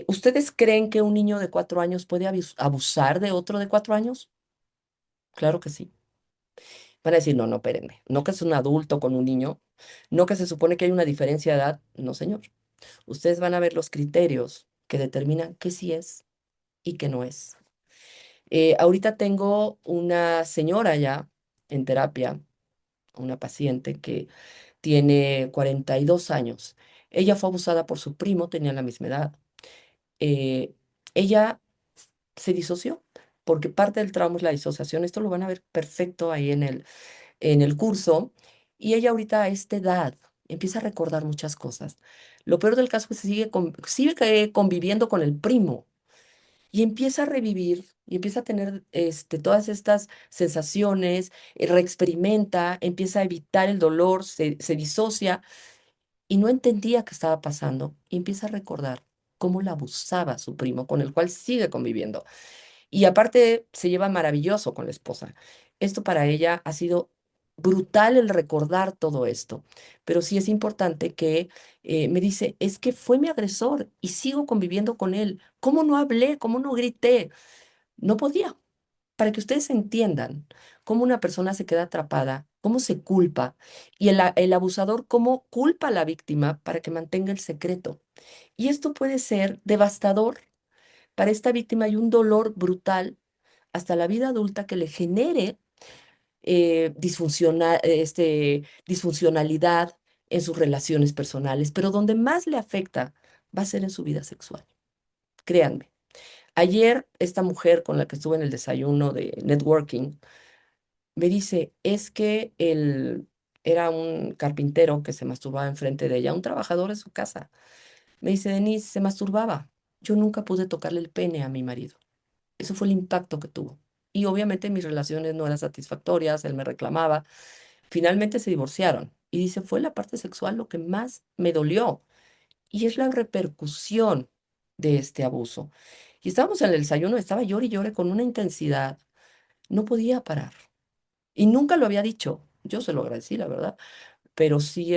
¿Ustedes creen que un niño de 4 años puede abusar de otro de 4 años? Claro que sí. Van a decir, no, no, espérenme. No que es un adulto con un niño. No que se supone que hay una diferencia de edad. No, señor. Ustedes van a ver los criterios que determinan qué sí es y qué no es. Ahorita tengo una señora ya en terapia, una paciente que tiene 42 años. Ella fue abusada por su primo, tenía la misma edad. eh, Ella se disoció, porque parte del trauma es la disociación. Esto lo van a ver perfecto ahí en el curso. Y ella ahorita a esta edad empieza a recordar muchas cosas. Lo peor del caso es que sigue conviviendo con el primo y empieza a revivir y empieza a tener todas estas sensaciones, reexperimenta, empieza a evitar el dolor, se disocia y no entendía qué estaba pasando y empieza a recordar cómo la abusaba su primo, con el cual sigue conviviendo. Y aparte se lleva maravilloso con la esposa. Esto para ella ha sido brutal el recordar todo esto, pero sí es importante que me dice, es que fue mi agresor y sigo conviviendo con él. ¿Cómo no hablé? ¿Cómo no grité? No podía. Para que ustedes entiendan cómo una persona se queda atrapada, cómo se culpa y el abusador cómo culpa a la víctima para que mantenga el secreto. Y esto puede ser devastador para esta víctima y un dolor brutal hasta la vida adulta que le genere disfuncionalidad en sus relaciones personales, pero donde más le afecta va a ser en su vida sexual. Créanme. Ayer esta mujer con la que estuve en el desayuno de networking me dice, es que él era un carpintero que se masturbaba enfrente de ella, un trabajador de su casa. Me dice, Denise, se masturbaba. Yo nunca pude tocarle el pene a mi marido. Eso fue el impacto que tuvo. Y obviamente mis relaciones no eran satisfactorias, él me reclamaba. Finalmente se divorciaron. Y dice, fue la parte sexual lo que más me dolió. Y es la repercusión de este abuso. Y estábamos en el desayuno, estaba llore y llore con una intensidad. No podía parar. Y nunca lo había dicho. Yo se lo agradecí, la verdad, pero sí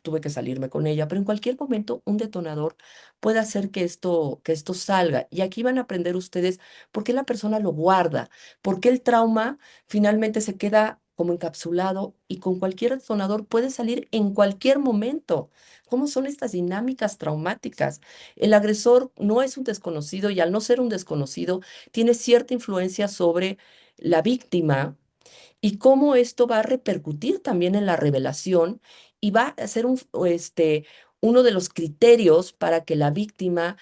tuve que salirme con ella. Pero en cualquier momento un detonador puede hacer que esto salga. Y aquí van a aprender ustedes por qué la persona lo guarda, por qué el trauma finalmente se queda como encapsulado y con cualquier detonador puede salir en cualquier momento. ¿Cómo son estas dinámicas traumáticas? El agresor no es un desconocido y al no ser un desconocido, tiene cierta influencia sobre la víctima y cómo esto va a repercutir también en la revelación y va a ser uno de los criterios para que la víctima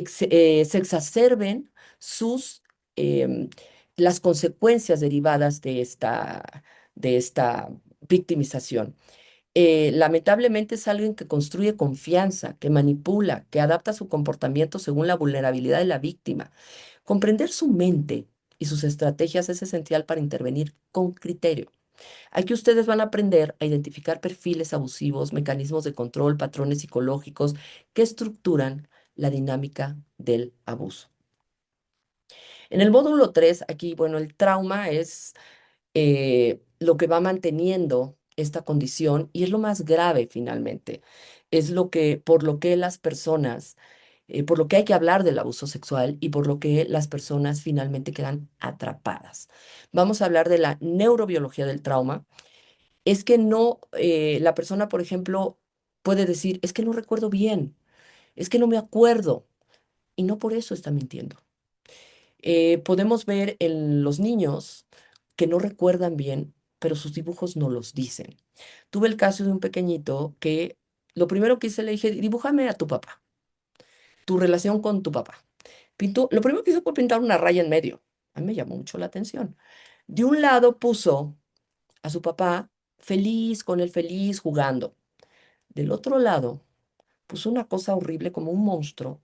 se exacerben sus, em, las consecuencias derivadas de esta victimización. Lamentablemente es alguien que construye confianza, que manipula, que adapta su comportamiento según la vulnerabilidad de la víctima. Comprender su mente y sus estrategias es esencial para intervenir con criterio. Aquí ustedes van a aprender a identificar perfiles abusivos, mecanismos de control, patrones psicológicos que estructuran la dinámica del abuso. En el módulo 3, aquí, bueno, el trauma es lo que va manteniendo esta condición y es lo más grave finalmente. Es lo que, por lo que las personas, por lo que hay que hablar del abuso sexual y por lo que las personas finalmente quedan atrapadas. Vamos a hablar de la neurobiología del trauma. Es que no, la persona, por ejemplo, puede decir, es que no recuerdo bien, es que no me acuerdo y no por eso está mintiendo. Podemos ver en los niños que no recuerdan bien, pero sus dibujos no los dicen. Tuve el caso de un pequeñito que lo primero que hice le dije, dibújame a tu papá, tu relación con tu papá. Pintó, lo primero que hizo fue pintar una raya en medio. A mí me llamó mucho la atención. De un lado puso a su papá feliz, con él feliz, jugando. Del otro lado puso una cosa horrible como un monstruo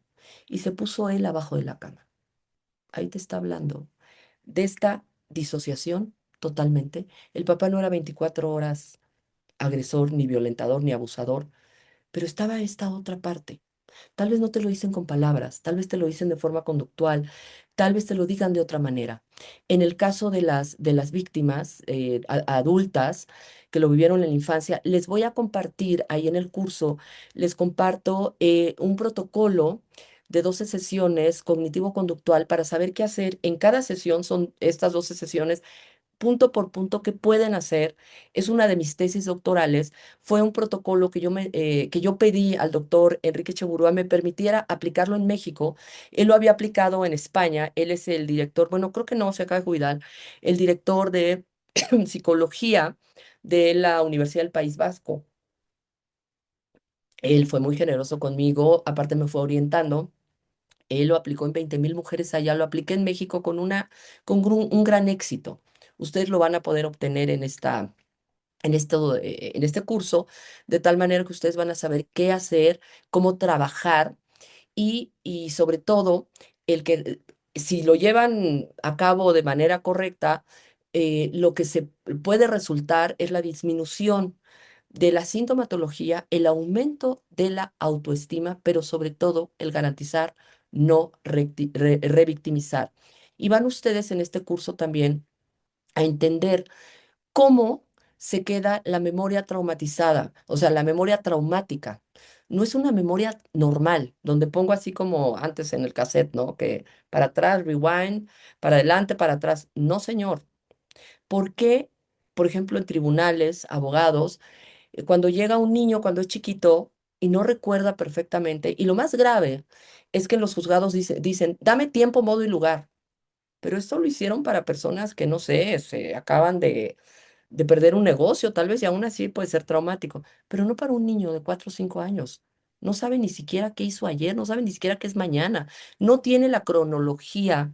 y se puso él abajo de la cama. Ahí te está hablando de esta disociación totalmente. El papá no era 24 horas agresor, ni violentador, ni abusador, pero estaba esta otra parte. Tal vez no te lo dicen con palabras, tal vez te lo dicen de forma conductual, tal vez te lo digan de otra manera. En el caso de las víctimas adultas que lo vivieron en la infancia, les voy a compartir ahí en el curso, les comparto un protocolo de 12 sesiones cognitivo-conductual para saber qué hacer. En cada sesión son estas 12 sesiones punto por punto qué pueden hacer. Es una de mis tesis doctorales. Fue un protocolo que yo pedí al doctor Enrique Cheburúa me permitiera aplicarlo en México. Él lo había aplicado en España. Él es el director, bueno, creo que no, se acaba de jubilar, el director de psicología de la Universidad del País Vasco. Él fue muy generoso conmigo, aparte me fue orientando. Él lo aplicó en 20,000 mujeres allá, lo apliqué en México con un gran éxito. Ustedes lo van a poder obtener en este curso, de tal manera que ustedes van a saber qué hacer, cómo trabajar y sobre todo, el que si lo llevan a cabo de manera correcta, lo que se puede resultar es la disminución de la sintomatología, el aumento de la autoestima, pero sobre todo el garantizar no revictimizar. Y van ustedes en este curso también a entender cómo se queda la memoria traumatizada, o sea, la memoria traumática. No es una memoria normal, donde pongo así como antes en el cassette, ¿no? Que para atrás, rewind, para adelante, para atrás. No, señor. ¿Por qué, por ejemplo, en tribunales, abogados, cuando llega un niño, cuando es chiquito y no recuerda perfectamente, y lo más grave es que en los juzgados dicen, dame tiempo, modo y lugar. Pero esto lo hicieron para personas que, no sé, se acaban de perder un negocio, tal vez, y aún así puede ser traumático, pero no para un niño de 4 o 5 años. No sabe ni siquiera qué hizo ayer, no sabe ni siquiera qué es mañana, no tiene la cronología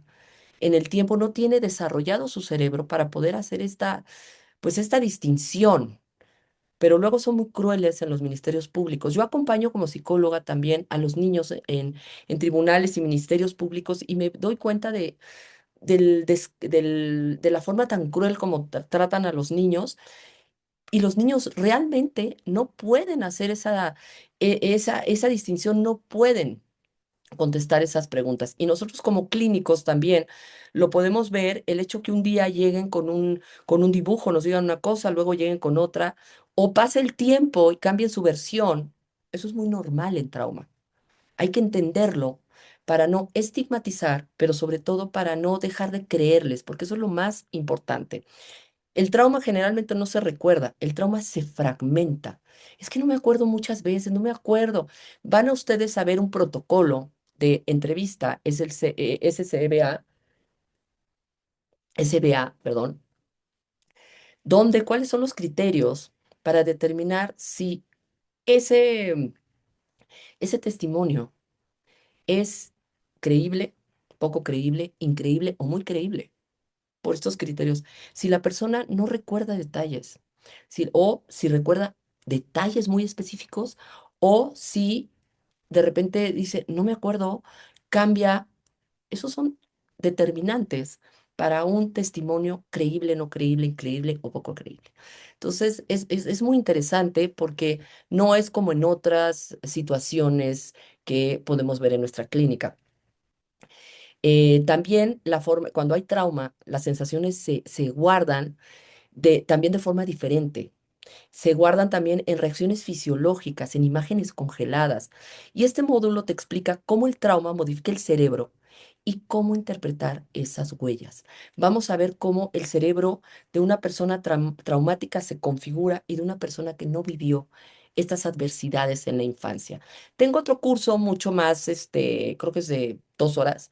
en el tiempo, no tiene desarrollado su cerebro para poder hacer pues esta distinción. Pero luego son muy crueles en los ministerios públicos. Yo acompaño como psicóloga también a los niños en tribunales y ministerios públicos y me doy cuenta de la forma tan cruel como tratan a los niños y los niños realmente no pueden hacer esa distinción, no pueden contestar esas preguntas. Y nosotros como clínicos también lo podemos ver, el hecho que un día lleguen con un dibujo, nos digan una cosa, luego lleguen con otra, o pase el tiempo y cambien su versión. Eso es muy normal en trauma. Hay que entenderlo para no estigmatizar, pero sobre todo para no dejar de creerles, porque eso es lo más importante. El trauma generalmente no se recuerda, el trauma se fragmenta. Es que no me acuerdo muchas veces, no me acuerdo. Van a ustedes a ver un protocolo de entrevista, es el SBA, perdón, donde cuáles son los criterios para determinar si ese, ese testimonio es creíble, poco creíble, increíble o muy creíble. Por estos criterios. Si la persona no recuerda detalles, o si recuerda detalles muy específicos, o si de repente dice, no me acuerdo, cambia, esos son determinantes para un testimonio creíble, no creíble, increíble o poco creíble. Entonces, es muy interesante porque no es como en otras situaciones que podemos ver en nuestra clínica. También la forma, cuando hay trauma, las sensaciones se guardan también de forma diferente. Se guardan también en reacciones fisiológicas, en imágenes congeladas. Y este módulo te explica cómo el trauma modifica el cerebro y cómo interpretar esas huellas. Vamos a ver cómo el cerebro de una persona traumática se configura y de una persona que no vivió estas adversidades en la infancia. Tengo otro curso mucho más, creo que es de 2 horas,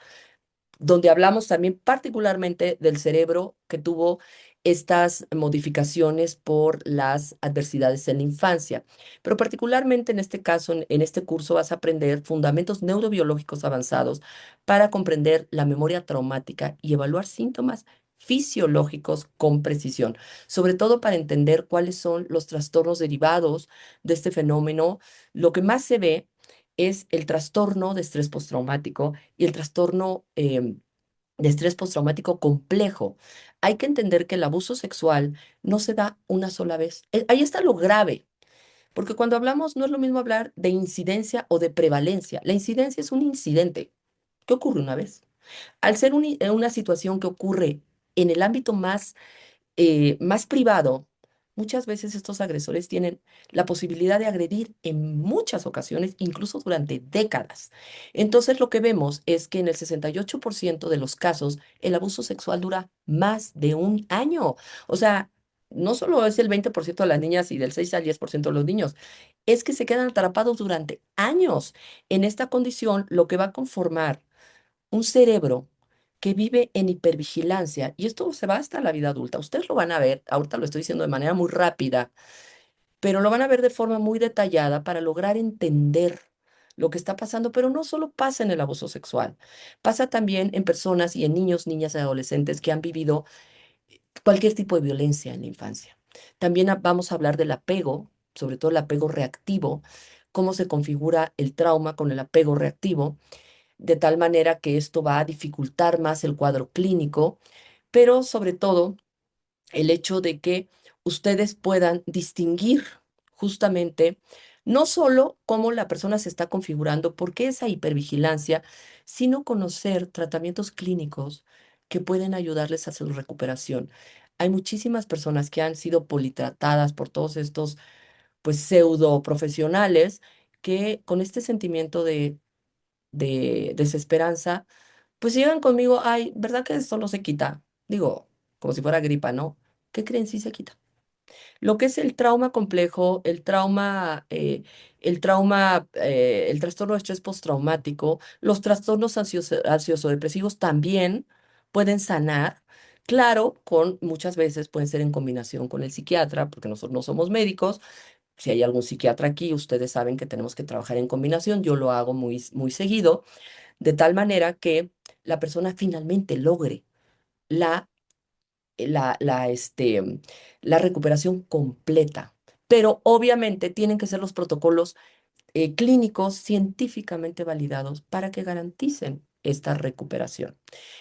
donde hablamos también particularmente del cerebro que tuvo estas modificaciones por las adversidades en la infancia. Pero particularmente en este caso, en este curso vas a aprender fundamentos neurobiológicos avanzados para comprender la memoria traumática y evaluar síntomas fisiológicos con precisión, sobre todo para entender cuáles son los trastornos derivados de este fenómeno. Lo que más se ve es el trastorno de estrés postraumático y el trastorno de estrés postraumático complejo. Hay que entender que el abuso sexual no se da una sola vez. Ahí está lo grave, porque cuando hablamos no es lo mismo hablar de incidencia o de prevalencia. La incidencia es un incidente que ocurre una vez. Al ser una situación que ocurre en el ámbito más privado, muchas veces estos agresores tienen la posibilidad de agredir en muchas ocasiones, incluso durante décadas. Entonces, lo que vemos es que en el 68% de los casos, el abuso sexual dura más de un año. O sea, no solo es el 20% de las niñas y del 6 al 10% de los niños, es que se quedan atrapados durante años. En esta condición, lo que va a conformar un cerebro que vive en hipervigilancia, y esto se va hasta la vida adulta. Ustedes lo van a ver, ahorita lo estoy diciendo de manera muy rápida, pero lo van a ver de forma muy detallada para lograr entender lo que está pasando, pero no solo pasa en el abuso sexual, pasa también en personas y en niños, niñas y adolescentes que han vivido cualquier tipo de violencia en la infancia. También vamos a hablar del apego, sobre todo el apego reactivo, cómo se configura el trauma con el apego reactivo de tal manera que esto va a dificultar más el cuadro clínico, pero sobre todo el hecho de que ustedes puedan distinguir justamente no solo cómo la persona se está configurando, por qué esa hipervigilancia, sino conocer tratamientos clínicos que pueden ayudarles a su recuperación. Hay muchísimas personas que han sido politratadas por todos estos, pues, pseudo profesionales que con este sentimiento de desesperanza, pues llegan conmigo, ay, ¿verdad que esto no se quita? Digo, como si fuera gripa, ¿no? ¿Qué creen? Sí se quita. Lo que es el trauma complejo, el trastorno de estrés postraumático, los trastornos ansioso-depresivos también pueden sanar. Claro, muchas veces pueden ser en combinación con el psiquiatra, porque nosotros no somos médicos. Si hay algún psiquiatra aquí, ustedes saben que tenemos que trabajar en combinación. Yo lo hago muy, muy seguido de tal manera que la persona finalmente logre la, la, la, este, la recuperación completa. Pero obviamente tienen que ser los protocolos clínicos científicamente validados para que garanticen esta recuperación.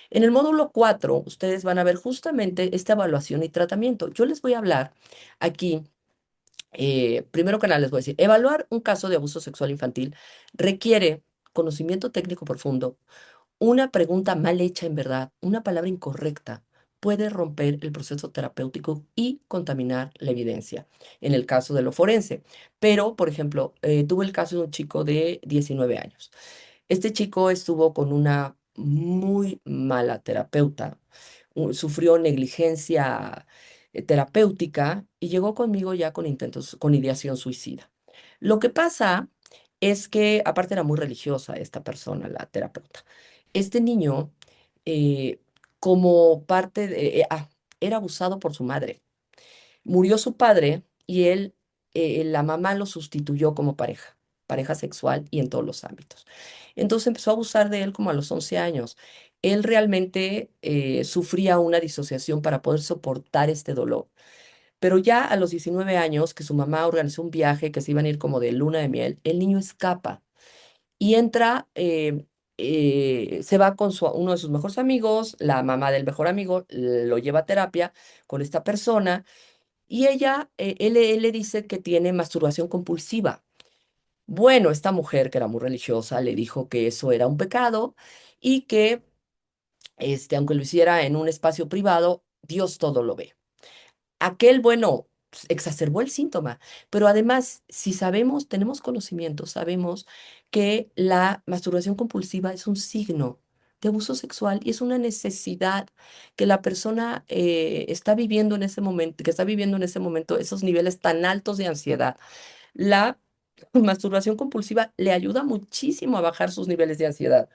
En el módulo 4, ustedes van a ver justamente esta evaluación y tratamiento. Yo les voy a hablar aquí. Primero que nada, les voy a decir, evaluar un caso de abuso sexual infantil requiere conocimiento técnico profundo. Una pregunta mal hecha en verdad, una palabra incorrecta, puede romper el proceso terapéutico y contaminar la evidencia, en el caso de lo forense. Pero, por ejemplo, tuve el caso de un chico de 19 años. Este chico estuvo con una muy mala terapeuta, sufrió negligencia terapéutica y llegó conmigo ya con intentos, con ideación suicida. Lo que pasa es que, aparte era muy religiosa esta persona, la terapeuta. Este niño, eh, como parte era abusado por su madre. Murió su padre y la mamá lo sustituyó como pareja sexual y en todos los ámbitos. Entonces empezó a abusar de él como a los 11 años. Él realmente sufría una disociación para poder soportar este dolor. Pero ya a los 19 años, que su mamá organizó un viaje, que se iban a ir como de luna de miel, el niño escapa y entra se va con uno de sus mejores amigos, la mamá del mejor amigo lo lleva a terapia con esta persona y él le dice que tiene masturbación compulsiva. Bueno, esta mujer que era muy religiosa le dijo que eso era un pecado y que, aunque lo hiciera en un espacio privado, Dios todo lo ve. Aquel, bueno, pues, exacerbó el síntoma, pero además, si sabemos, tenemos conocimiento, sabemos que la masturbación compulsiva es un signo de abuso sexual y es una necesidad que la persona está viviendo en ese momento, que está viviendo en ese momento esos niveles tan altos de ansiedad. La masturbación compulsiva le ayuda muchísimo a bajar sus niveles de ansiedad.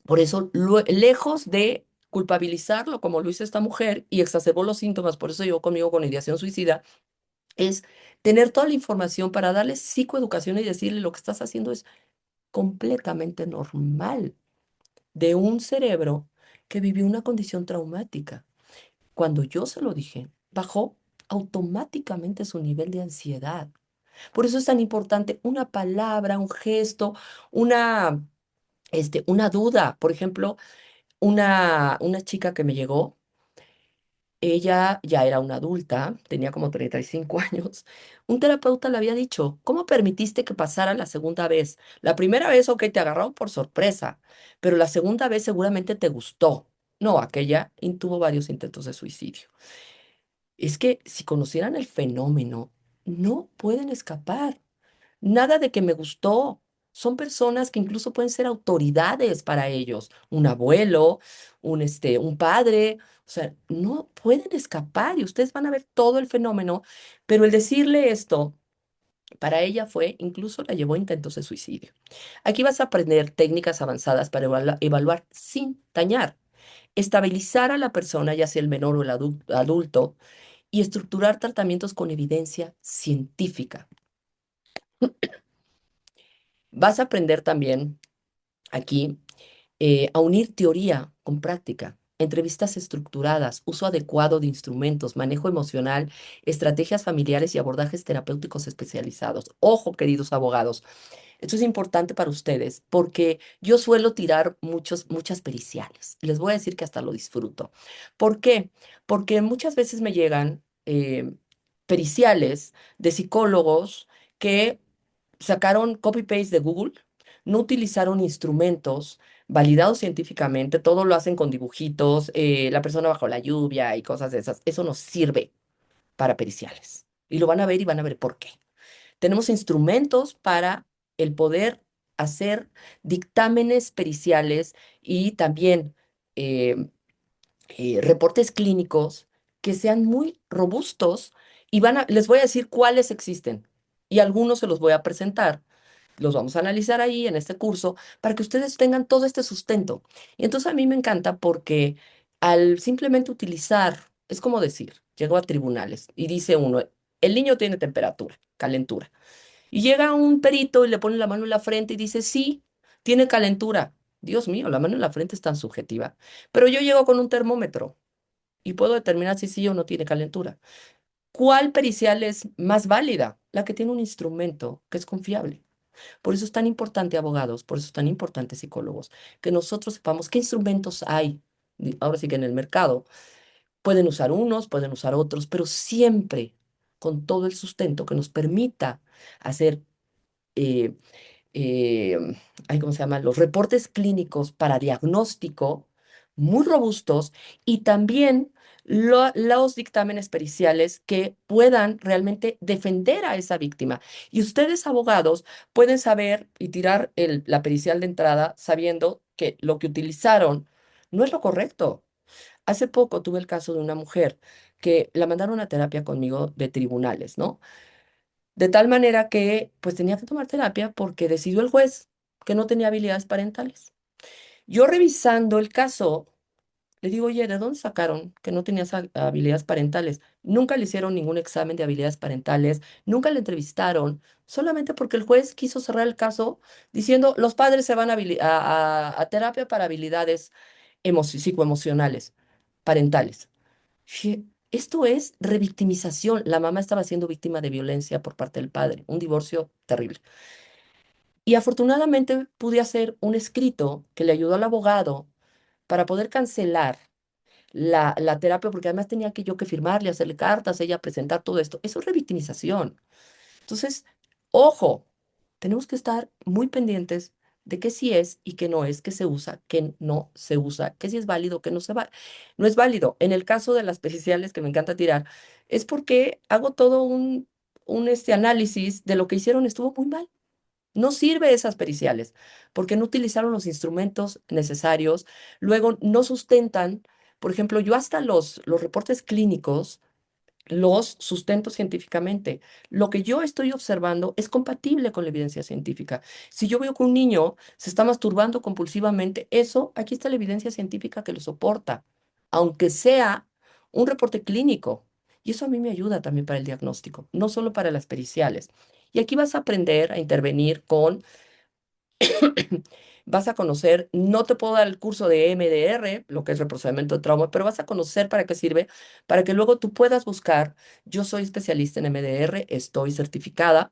Por eso, lejos de culpabilizarlo como lo hizo esta mujer y exacerbó los síntomas, por eso llegó conmigo con ideación suicida, es tener toda la información para darle psicoeducación y decirle lo que estás haciendo es completamente normal de un cerebro que vivió una condición traumática. Cuando yo se lo dije, bajó automáticamente su nivel de ansiedad. Por eso es tan importante una palabra, un gesto, una, una duda. Por ejemplo, una chica que me llegó, ella ya era una adulta, tenía como 35 años. Un terapeuta le había dicho, ¿cómo permitiste que pasara la segunda vez? La primera vez, ok, te agarraron por sorpresa, pero la segunda vez seguramente te gustó. No, aquella tuvo varios intentos de suicidio. Es que si conocieran el fenómeno, no pueden escapar. Nada de que me gustó. Son personas que incluso pueden ser autoridades para ellos. Un abuelo, un padre. O sea, no pueden escapar y ustedes van a ver todo el fenómeno. Pero el decirle esto, para ella fue, incluso la llevó a intentos de suicidio. Aquí vas a aprender técnicas avanzadas para evaluar sin dañar. Estabilizar a la persona, ya sea el menor o el adulto, y estructurar tratamientos con evidencia científica. Vas a aprender también aquí a unir teoría con práctica, entrevistas estructuradas, uso adecuado de instrumentos, manejo emocional, estrategias familiares y abordajes terapéuticos especializados. Ojo, queridos abogados, esto es importante para ustedes porque yo suelo tirar muchas periciales. Les voy a decir que hasta lo disfruto. ¿Por qué? Porque muchas veces me llegan periciales de psicólogos que sacaron copy-paste de Google, no utilizaron instrumentos validados científicamente, todo lo hacen con dibujitos, la persona bajo la lluvia y cosas de esas. Eso no sirve para periciales. Y lo van a ver y van a ver por qué. Tenemos instrumentos para el poder hacer dictámenes periciales y también eh, reportes clínicos que sean muy robustos y les voy a decir cuáles existen y algunos se los voy a presentar. Los vamos a analizar ahí en este curso para que ustedes tengan todo este sustento. Y entonces a mí me encanta porque al simplemente utilizar, es como decir, llego a tribunales y dice uno, el niño tiene temperatura, calentura. Y llega un perito y le pone la mano en la frente y dice, sí, tiene calentura. Dios mío, la mano en la frente es tan subjetiva. Pero yo llego con un termómetro y puedo determinar si sí o no tiene calentura. ¿Cuál pericial es más válida? La que tiene un instrumento que es confiable. Por eso es tan importante, abogados, por eso es tan importante, psicólogos, que nosotros sepamos qué instrumentos hay, ahora sí que en el mercado. Pueden usar unos, pueden usar otros, pero siempre con todo el sustento que nos permita hacer eh, eh, ¿cómo se llama? Los reportes clínicos para diagnóstico muy robustos y también los dictámenes periciales que puedan realmente defender a esa víctima. Y ustedes, abogados, pueden saber y tirar la pericial de entrada sabiendo que lo que utilizaron no es lo correcto. Hace poco tuve el caso de una mujer que la mandaron a terapia conmigo de tribunales, ¿no? De tal manera que pues tenía que tomar terapia porque decidió el juez que no tenía habilidades parentales. Yo revisando el caso, le digo, oye, ¿de dónde sacaron que no tenías habilidades parentales? Nunca le hicieron ningún examen de habilidades parentales, nunca le entrevistaron, solamente porque el juez quiso cerrar el caso diciendo, los padres se van a terapia para habilidades psicoemocionales, parentales. Esto es revictimización. La mamá estaba siendo víctima de violencia por parte del padre, un divorcio terrible. Y afortunadamente pude hacer un escrito que le ayudó al abogado para poder cancelar la terapia, porque además tenía que yo que firmarle, hacerle cartas, ella presentar todo esto. Eso es revictimización. Entonces, ojo, tenemos que estar muy pendientes de qué sí es y qué no es, qué se usa, qué no se usa, qué sí es válido, qué no es válido. En el caso de las periciales que me encanta tirar, es porque hago todo un análisis de lo que hicieron, estuvo muy mal. No sirve esas periciales porque no utilizaron los instrumentos necesarios, luego no sustentan, por ejemplo, yo hasta los reportes clínicos los sustento científicamente. Lo que yo estoy observando es compatible con la evidencia científica. Si yo veo que un niño se está masturbando compulsivamente, eso, aquí está la evidencia científica que lo soporta, aunque sea un reporte clínico. Y eso a mí me ayuda también para el diagnóstico, no solo para las periciales. Y aquí vas a aprender a intervenir con vas a conocer, no te puedo dar el curso de MDR, lo que es reprocesamiento de trauma, pero vas a conocer para qué sirve, para que luego tú puedas buscar. Yo soy especialista en MDR, estoy certificada,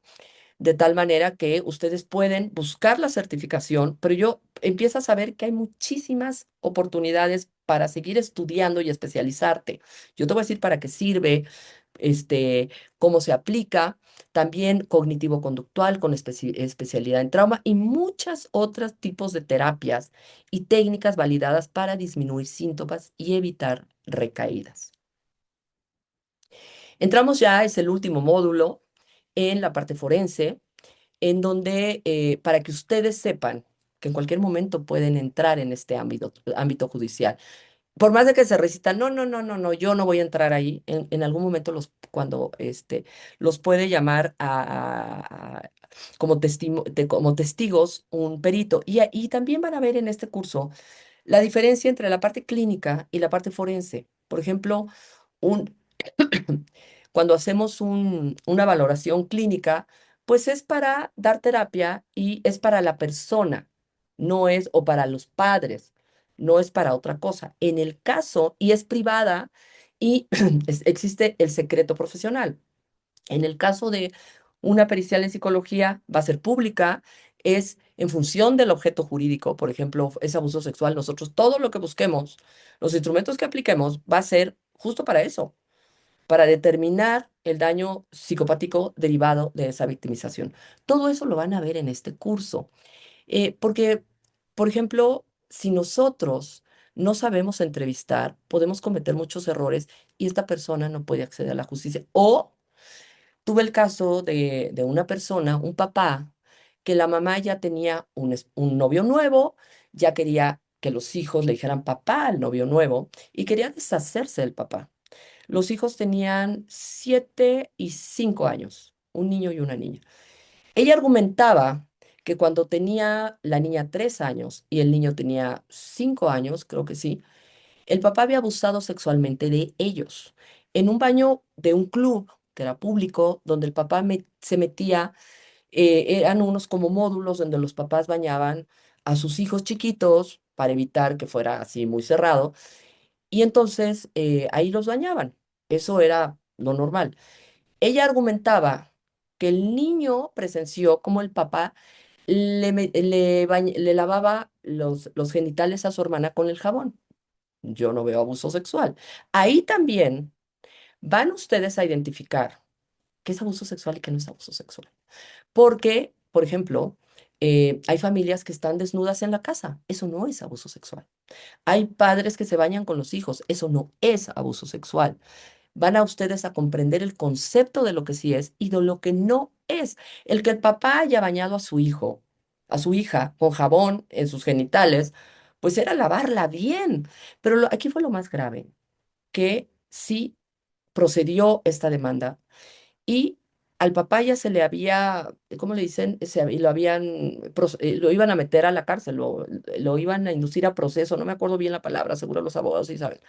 de tal manera que ustedes pueden buscar la certificación, pero yo empiezo a saber que hay muchísimas oportunidades para seguir estudiando y especializarte. Yo te voy a decir para qué sirve, cómo se aplica, también cognitivo-conductual con especialidad en trauma y muchos otros tipos de terapias y técnicas validadas para disminuir síntomas y evitar recaídas. Entramos ya, es el último módulo en la parte forense en donde, para que ustedes sepan que en cualquier momento pueden entrar en este ámbito judicial. Por más de que se resistan, no, no, no, no, no, yo no voy a entrar ahí. En algún momento cuando los puede llamar como testigos un perito. Y también van a ver en este curso la diferencia entre la parte clínica y la parte forense. Por ejemplo, un, cuando hacemos una valoración clínica, pues es para dar terapia y es para la persona, no es, o para los padres, no es para otra cosa. En el caso, y es privada, y existe el secreto profesional. En el caso de una pericial en psicología, va a ser pública, es en función del objeto jurídico, por ejemplo, es abuso sexual. Nosotros todo lo que busquemos, los instrumentos que apliquemos, va a ser justo para eso, para determinar el daño psicopático derivado de esa victimización. Todo eso lo van a ver en este curso. Porque, por ejemplo, si nosotros no sabemos entrevistar, podemos cometer muchos errores y esta persona no puede acceder a la justicia. O tuve el caso de una persona, un papá, que la mamá ya tenía un novio nuevo, ya quería que los hijos le dijeran papá al novio nuevo y quería deshacerse del papá. Los hijos tenían 7 y 5 años, un niño y una niña. Ella argumentaba que cuando tenía la niña 3 años y el niño tenía 5 años, creo que sí, el papá había abusado sexualmente de ellos en un baño de un club que era público, donde el papá se metía, eran unos como módulos donde los papás bañaban a sus hijos chiquitos para evitar que fuera así muy cerrado y entonces ahí los bañaban. Eso era lo normal. Ella argumentaba que el niño presenció como el papá le lavaba los genitales a su hermana con el jabón. Yo no veo abuso sexual. Ahí también van ustedes a identificar qué es abuso sexual y qué no es abuso sexual. Porque, por ejemplo, hay familias que están desnudas en la casa. Eso no es abuso sexual. Hay padres que se bañan con los hijos. Eso no es abuso sexual. Van a ustedes a comprender el concepto de lo que sí es y de lo que no es. El que el papá haya bañado a su hijo, a su hija, con jabón en sus genitales, pues era lavarla bien. Pero aquí fue lo más grave, que sí procedió esta demanda y al papá ya se le había, ¿cómo le dicen? Lo lo iban a meter a la cárcel, lo iban a inducir a proceso, no me acuerdo bien la palabra, seguro los abogados sí saben.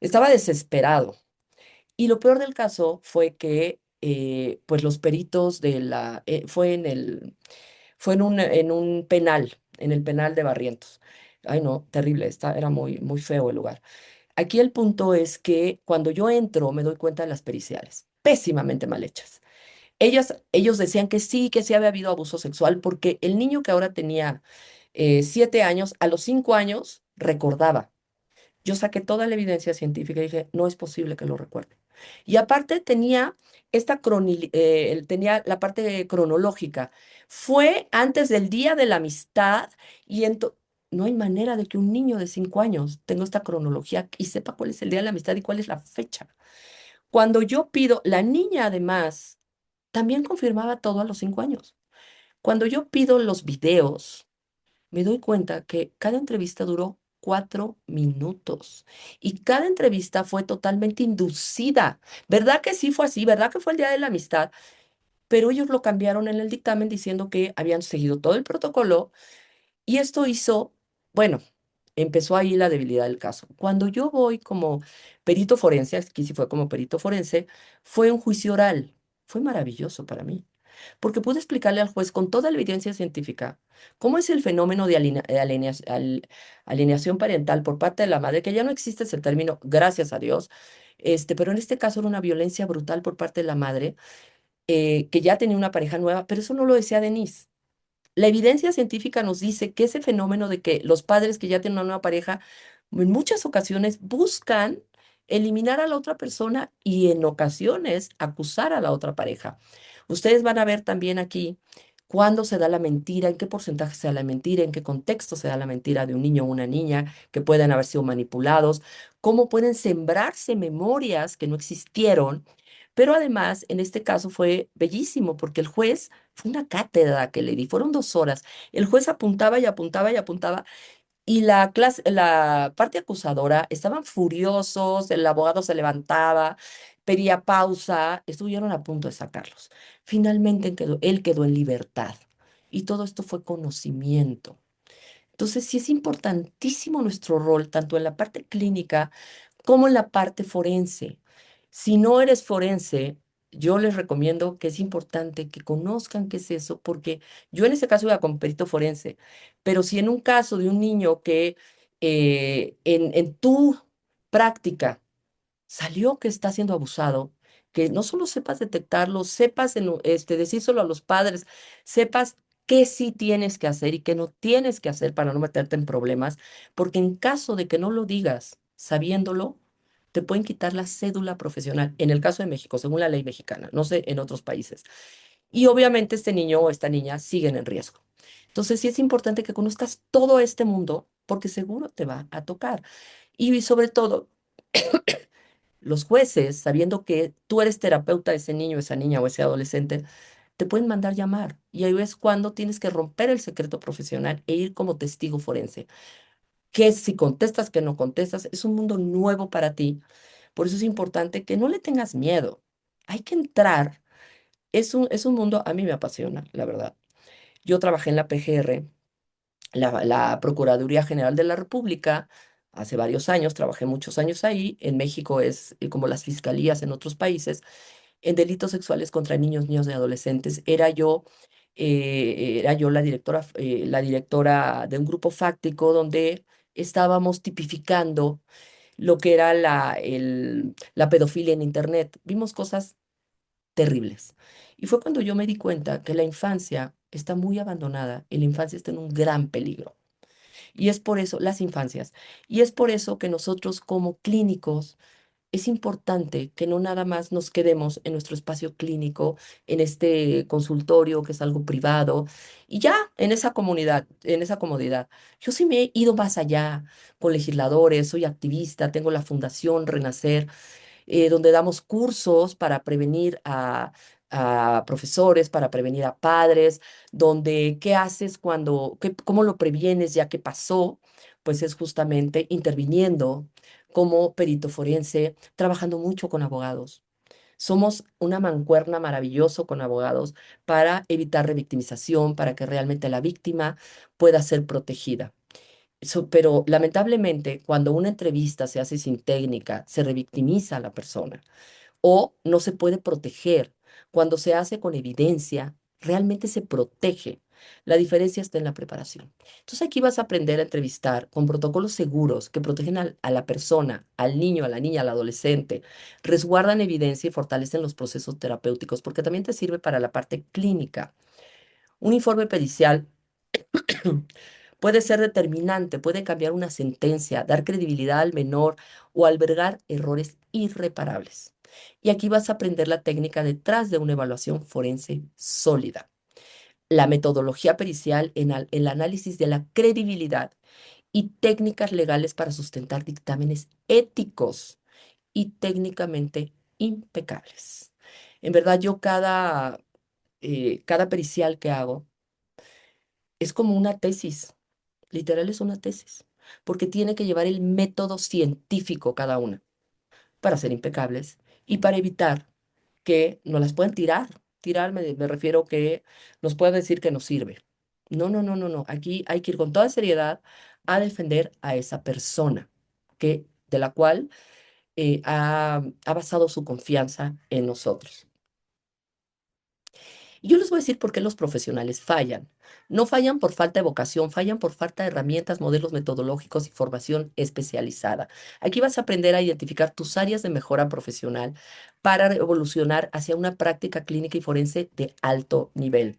Estaba desesperado. Y lo peor del caso fue que, pues los peritos fue en un penal, en el penal de Barrientos. Ay, no, terrible, era muy, muy feo el lugar. Aquí el punto es que cuando yo entro me doy cuenta de las periciales, pésimamente mal hechas. Ellos decían que sí había habido abuso sexual porque el niño que ahora tenía 7 años, a los 5 años recordaba. Yo saqué toda la evidencia científica y dije, no es posible que lo recuerde. Y aparte tenía la parte cronológica. Fue antes del Día de la Amistad y no hay manera de que un niño de 5 años tenga esta cronología y sepa cuál es el Día de la Amistad y cuál es la fecha. Cuando yo pido, la niña además también confirmaba todo a los 5 años. Cuando yo pido los videos, me doy cuenta que cada entrevista duró 4 minutos y cada entrevista fue totalmente inducida. ¿Verdad que sí fue así? ¿Verdad que fue el Día de la Amistad? Pero ellos lo cambiaron en el dictamen diciendo que habían seguido todo el protocolo y esto hizo, bueno, empezó ahí la debilidad del caso. Cuando yo voy como perito forense, aquí sí fue como perito forense, fue un juicio oral. Fue maravilloso para mí porque pude explicarle al juez con toda la evidencia científica cómo es el fenómeno de alienación parental por parte de la madre, que ya no existe ese término, gracias a Dios, pero en este caso era una violencia brutal por parte de la madre, que ya tenía una pareja nueva, pero eso no lo decía Denise. La evidencia científica nos dice que ese fenómeno de que los padres que ya tienen una nueva pareja, en muchas ocasiones buscan eliminar a la otra persona y en ocasiones acusar a la otra pareja. Ustedes van a ver también aquí cuándo se da la mentira, en qué porcentaje se da la mentira, en qué contexto se da la mentira de un niño o una niña que pueden haber sido manipulados, cómo pueden sembrarse memorias que no existieron. Pero además, en este caso fue bellísimo porque el juez fue una cátedra que le di, fueron 2 horas. El juez apuntaba y apuntaba y apuntaba y la parte acusadora estaban furiosos, el abogado se levantaba, pedía pausa, estuvieron a punto de sacarlos. Finalmente él quedó en libertad y todo esto fue conocimiento. Entonces, sí es importantísimo nuestro rol, tanto en la parte clínica como en la parte forense. Si no eres forense, yo les recomiendo que es importante que conozcan qué es eso, porque yo en ese caso iba con perito forense, pero si en un caso de un niño que en tu práctica salió que está siendo abusado, que no solo sepas detectarlo, sepas decírselo a los padres, sepas qué sí tienes que hacer y qué no tienes que hacer para no meterte en problemas, porque en caso de que no lo digas sabiéndolo, te pueden quitar la cédula profesional, en el caso de México, según la ley mexicana, no sé en otros países. Y obviamente este niño o esta niña siguen en riesgo. Entonces sí es importante que conozcas todo este mundo, porque seguro te va a tocar. Y sobre todo, los jueces, sabiendo que tú eres terapeuta de ese niño, esa niña o ese adolescente, te pueden mandar llamar. Y ahí es cuando tienes que romper el secreto profesional e ir como testigo forense. Que si contestas, que no contestas, es un mundo nuevo para ti. Por eso es importante que no le tengas miedo. Hay que entrar. Es un mundo, a mí me apasiona, la verdad. Yo trabajé en la PGR, la Procuraduría General de la República, hace varios años, trabajé muchos años ahí. En México es como las fiscalías en otros países. En delitos sexuales contra niños, niños y adolescentes. Era yo la directora de un grupo fáctico donde estábamos tipificando lo que era la pedofilia en Internet. Vimos cosas terribles. Y fue cuando yo me di cuenta que la infancia está muy abandonada y la infancia está en un gran peligro. Y es por eso, las infancias, y es por eso que nosotros como clínicos es importante que no nada más nos quedemos en nuestro espacio clínico, en este consultorio que es algo privado, y ya en esa comunidad, en esa comodidad. Yo sí me he ido más allá con legisladores, soy activista, tengo la Fundación Renacer, donde damos cursos para prevenir a profesores, para prevenir a padres, donde qué haces cómo lo previenes ya que pasó, pues es justamente interviniendo como perito forense, trabajando mucho con abogados. Somos una mancuerna maravilloso con abogados para evitar revictimización, para que realmente la víctima pueda ser protegida. Pero lamentablemente, cuando una entrevista se hace sin técnica, se revictimiza a la persona o no se puede proteger. Cuando se hace con evidencia, realmente se protege. La diferencia está en la preparación. Entonces aquí vas a aprender a entrevistar con protocolos seguros que protegen a la persona, al niño, a la niña, al adolescente, resguardan evidencia y fortalecen los procesos terapéuticos, porque también te sirve para la parte clínica. Un informe pericial puede ser determinante, puede cambiar una sentencia, dar credibilidad al menor o albergar errores irreparables. Y aquí vas a aprender la técnica detrás de una evaluación forense sólida, la metodología pericial en el análisis de la credibilidad y técnicas legales para sustentar dictámenes éticos y técnicamente impecables. En verdad, yo cada pericial que hago es como una tesis, literal es una tesis, porque tiene que llevar el método científico cada una para ser impecables y para evitar que nos las puedan tirar. Tirar me refiero que nos puedan decir que no sirve. No, no, no, no, no. Aquí hay que ir con toda seriedad a defender a esa persona de la cual ha basado su confianza en nosotros. Y yo les voy a decir por qué los profesionales fallan. No fallan por falta de vocación, fallan por falta de herramientas, modelos metodológicos y formación especializada. Aquí vas a aprender a identificar tus áreas de mejora profesional para evolucionar hacia una práctica clínica y forense de alto nivel.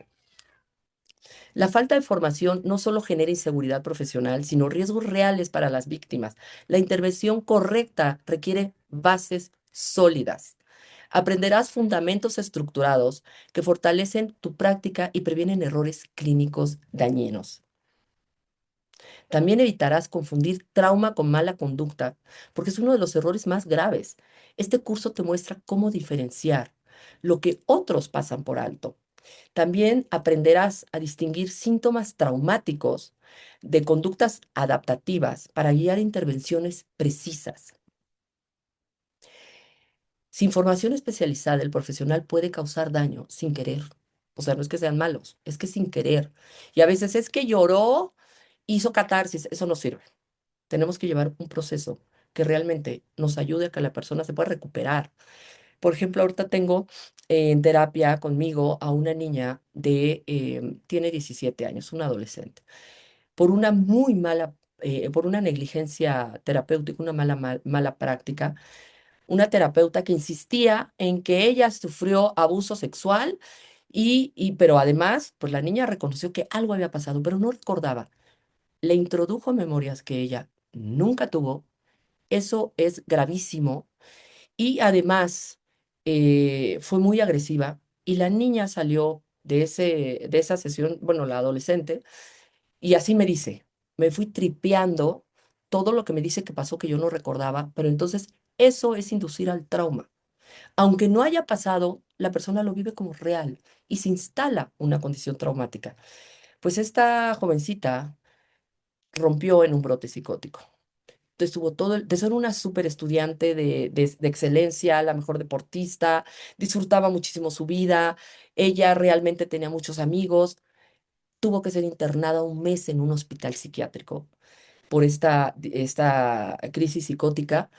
La falta de formación no solo genera inseguridad profesional, sino riesgos reales para las víctimas. La intervención correcta requiere bases sólidas. Aprenderás fundamentos estructurados que fortalecen tu práctica y previenen errores clínicos dañinos. También evitarás confundir trauma con mala conducta, porque es uno de los errores más graves. Este curso te muestra cómo diferenciar lo que otros pasan por alto. También aprenderás a distinguir síntomas traumáticos de conductas adaptativas para guiar intervenciones precisas. Sin formación especializada, el profesional puede causar daño sin querer. O sea, no es que sean malos, es que sin querer. Y a veces es que lloró, hizo catarsis, eso no sirve. Tenemos que llevar un proceso que realmente nos ayude a que la persona se pueda recuperar. Por ejemplo, ahorita tengo en terapia conmigo a una niña tiene 17 años, una adolescente, por una muy mala, por una negligencia terapéutica, una mala práctica, una terapeuta que insistía en que ella sufrió abuso sexual pero además, pues la niña reconoció que algo había pasado, pero no recordaba. Le introdujo memorias que ella nunca tuvo. Eso es gravísimo y además fue muy agresiva y la niña salió de esa sesión, bueno, la adolescente, y así me dice, me fui tripeando todo lo que me dice que pasó que yo no recordaba, pero entonces eso es inducir al trauma. Aunque no haya pasado, la persona lo vive como real y se instala una condición traumática. Pues esta jovencita rompió en un brote psicótico. Entonces tuvo de ser una súper estudiante de excelencia, la mejor deportista, disfrutaba muchísimo su vida, ella realmente tenía muchos amigos, tuvo que ser internada un mes en un hospital psiquiátrico por esta crisis psicótica,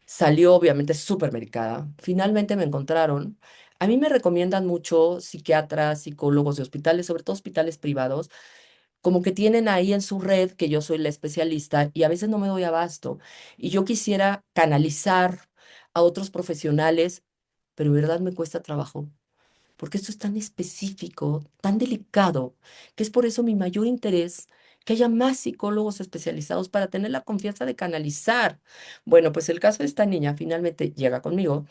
salió obviamente súper medicada, finalmente me encontraron. A mí me recomiendan mucho psiquiatras, psicólogos de hospitales, sobre todo hospitales privados, como que tienen ahí en su red que yo soy la especialista y a veces no me doy abasto. Y yo quisiera canalizar a otros profesionales, pero en verdad me cuesta trabajo, porque esto es tan específico, tan delicado, que es por eso mi mayor interés que haya más psicólogos especializados para tener la confianza de canalizar. Bueno, pues el caso de esta niña finalmente llega conmigo.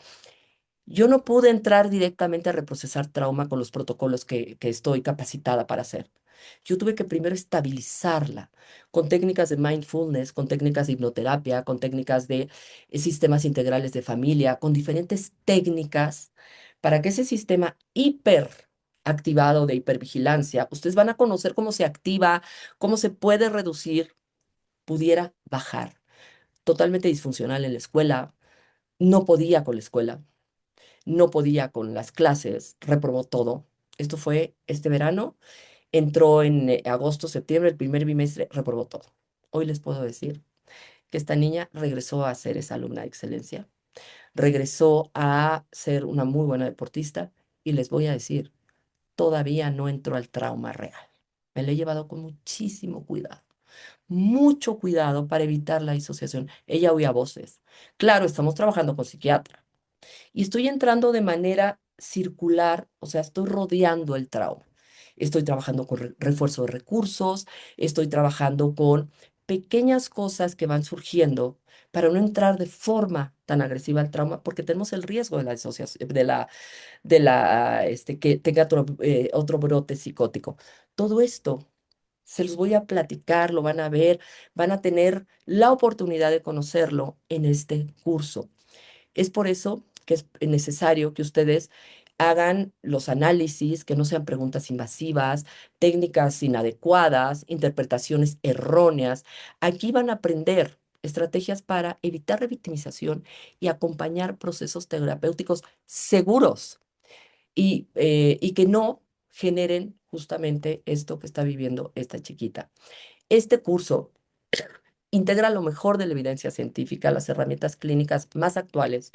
Yo no pude entrar directamente a reprocesar trauma con los protocolos que estoy capacitada para hacer. Yo tuve que primero estabilizarla con técnicas de mindfulness, con técnicas de hipnoterapia, con técnicas de sistemas integrales de familia, con diferentes técnicas para que ese sistema hiperactivado de hipervigilancia, ustedes van a conocer cómo se activa, cómo se puede reducir, pudiera bajar. Totalmente disfuncional en la escuela, no podía con la escuela, no podía con las clases, reprobó todo. Esto fue este verano, entró en agosto, septiembre, el primer bimestre, reprobó todo. Hoy les puedo decir que esta niña regresó a ser esa alumna de excelencia, regresó a ser una muy buena deportista y les voy a decir, todavía no entró al trauma real. Me la he llevado con muchísimo cuidado, mucho cuidado para evitar la disociación. Ella oía voces. Claro, estamos trabajando con psiquiatra y estoy entrando de manera circular, o sea, estoy rodeando el trauma. Estoy trabajando con refuerzo de recursos, estoy trabajando con pequeñas cosas que van surgiendo para no entrar de forma tan agresiva al trauma, porque tenemos el riesgo de la disociación, que tenga otro brote psicótico. Todo esto se los voy a platicar, lo van a ver, van a tener la oportunidad de conocerlo en este curso. Es por eso que es necesario que ustedes hagan los análisis, que no sean preguntas invasivas, técnicas inadecuadas, interpretaciones erróneas. Aquí van a aprender estrategias para evitar revictimización y acompañar procesos terapéuticos seguros y que no generen justamente esto que está viviendo esta chiquita. Este curso integra lo mejor de la evidencia científica, las herramientas clínicas más actuales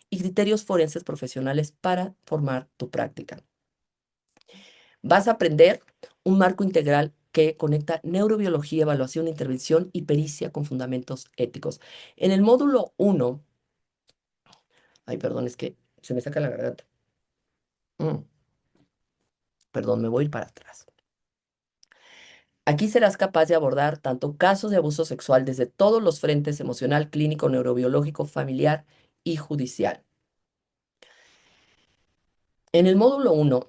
y criterios forenses profesionales para formar tu práctica. Vas a aprender un marco integral que conecta neurobiología, evaluación, intervención y pericia con fundamentos éticos. En el módulo 1, ay, perdón, es que se me saca la garganta. Mm, perdón, me voy a ir para atrás. Aquí serás capaz de abordar tanto casos de abuso sexual desde todos los frentes emocional, clínico, neurobiológico, familiar y judicial. En el módulo 1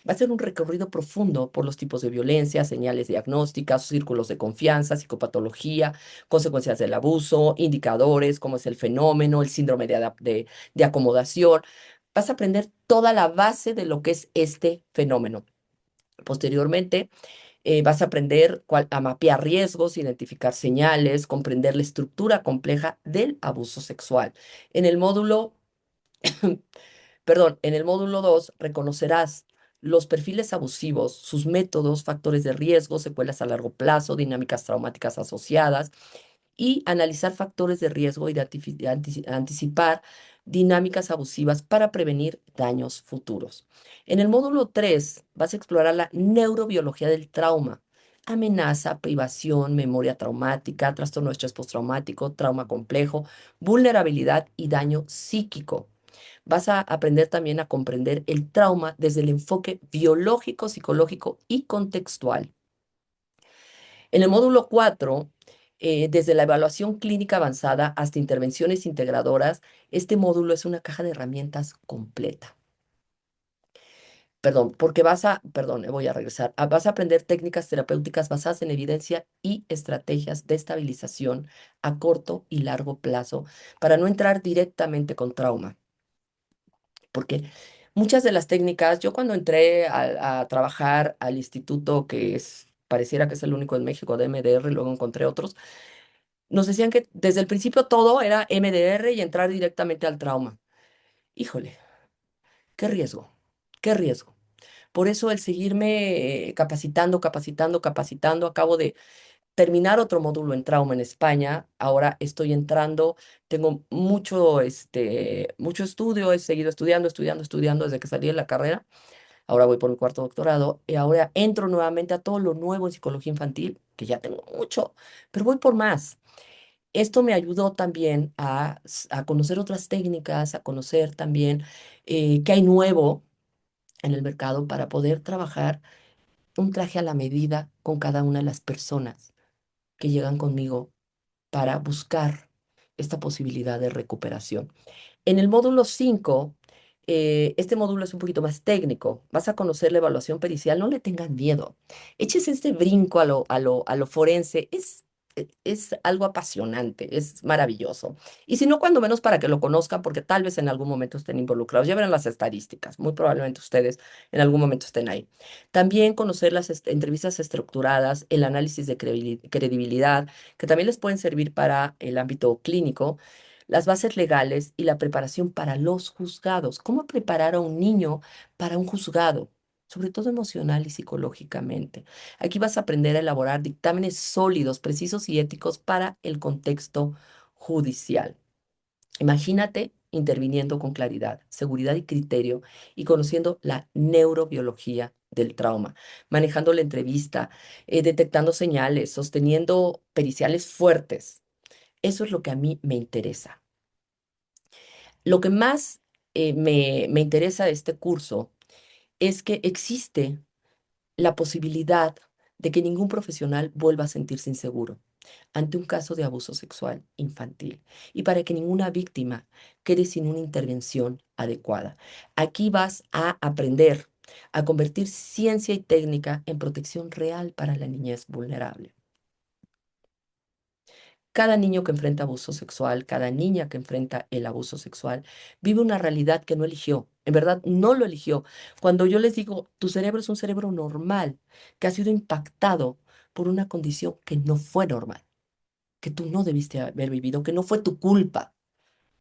va a ser un recorrido profundo por los tipos de violencia, señales diagnósticas, círculos de confianza, psicopatología, consecuencias del abuso, indicadores, cómo es el fenómeno, el síndrome de acomodación. Vas a aprender toda la base de lo que es este fenómeno. Posteriormente, vas a aprender a mapear riesgos, identificar señales, comprender la estructura compleja del abuso sexual. En el módulo Perdón, en el módulo 2 reconocerás los perfiles abusivos, sus métodos, factores de riesgo, secuelas a largo plazo, dinámicas traumáticas asociadas y analizar factores de riesgo y anticipar dinámicas abusivas para prevenir daños futuros. En el módulo 3 vas a explorar la neurobiología del trauma. Amenaza, privación, memoria traumática, trastorno de estrés postraumático, trauma complejo, vulnerabilidad y daño psíquico. Vas a aprender también a comprender el trauma desde el enfoque biológico, psicológico y contextual. En el módulo 4, desde la evaluación clínica avanzada hasta intervenciones integradoras, este módulo es una caja de herramientas completa. Perdón, porque voy a regresar. Vas a aprender técnicas terapéuticas basadas en evidencia y estrategias de estabilización a corto y largo plazo para no entrar directamente con trauma. Porque muchas de las técnicas, yo cuando entré a trabajar al instituto, pareciera que es el único en México de MDR, y luego encontré otros, nos decían que desde el principio todo era MDR y entrar directamente al trauma. Híjole, qué riesgo, qué riesgo. Por eso el seguirme capacitando, acabo de terminar otro módulo en trauma en España. Ahora estoy entrando, tengo mucho estudio, he seguido estudiando desde que salí de la carrera. Ahora voy por mi cuarto doctorado y ahora entro nuevamente a todo lo nuevo en psicología infantil, que ya tengo mucho, pero voy por más. Esto me ayudó también a conocer otras técnicas, a conocer también qué hay nuevo en el mercado para poder trabajar un traje a la medida con cada una de las personas que llegan conmigo para buscar esta posibilidad de recuperación. En el módulo 5, este módulo es un poquito más técnico. Vas a conocer la evaluación pericial. No le tengan miedo. Échese este brinco a lo forense. Es algo apasionante, es maravilloso. Y si no, cuando menos para que lo conozcan, porque tal vez en algún momento estén involucrados. Ya verán las estadísticas. Muy probablemente ustedes en algún momento estén ahí. También conocer las entrevistas estructuradas, el análisis de credibilidad, que también les pueden servir para el ámbito clínico, las bases legales y la preparación para los juzgados. ¿Cómo preparar a un niño para un juzgado? Sobre todo emocional y psicológicamente. Aquí vas a aprender a elaborar dictámenes sólidos, precisos y éticos para el contexto judicial. Imagínate interviniendo con claridad, seguridad y criterio y conociendo la neurobiología del trauma, manejando la entrevista, detectando señales, sosteniendo periciales fuertes. Eso es lo que a mí me interesa. Lo que más me interesa de este curso es que existe la posibilidad de que ningún profesional vuelva a sentirse inseguro ante un caso de abuso sexual infantil y para que ninguna víctima quede sin una intervención adecuada. Aquí vas a aprender a convertir ciencia y técnica en protección real para la niñez vulnerable. Cada niño que enfrenta abuso sexual, cada niña que enfrenta el abuso sexual, vive una realidad que no eligió. En verdad, no lo eligió. Cuando yo les digo, tu cerebro es un cerebro normal, que ha sido impactado por una condición que no fue normal, que tú no debiste haber vivido, que no fue tu culpa.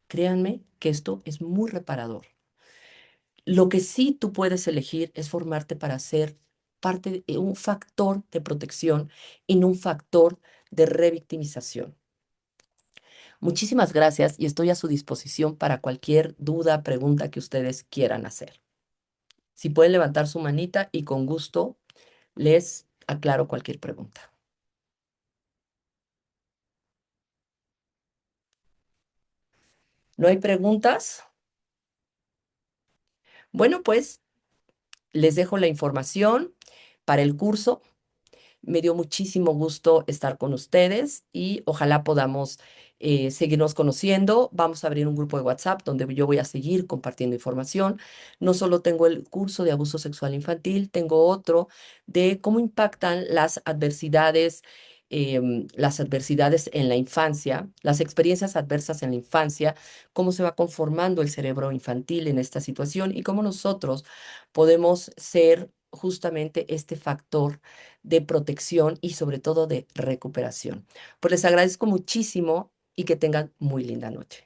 Créanme que esto es muy reparador. Lo que sí tú puedes elegir es formarte para ser parte de un factor de protección y no un factor de revictimización. Muchísimas gracias y estoy a su disposición para cualquier duda, pregunta que ustedes quieran hacer. Si pueden levantar su manita y con gusto les aclaro cualquier pregunta. ¿No hay preguntas? Bueno, pues les dejo la información para el curso. Me dio muchísimo gusto estar con ustedes y ojalá podamos seguirnos conociendo. Vamos a abrir un grupo de WhatsApp donde yo voy a seguir compartiendo información. No solo tengo el curso de abuso sexual infantil, tengo otro de cómo impactan las adversidades en la infancia, las experiencias adversas en la infancia, cómo se va conformando el cerebro infantil en esta situación y cómo nosotros podemos ser justamente este factor de protección y sobre todo de recuperación. Pues les agradezco muchísimo y que tengan muy linda noche.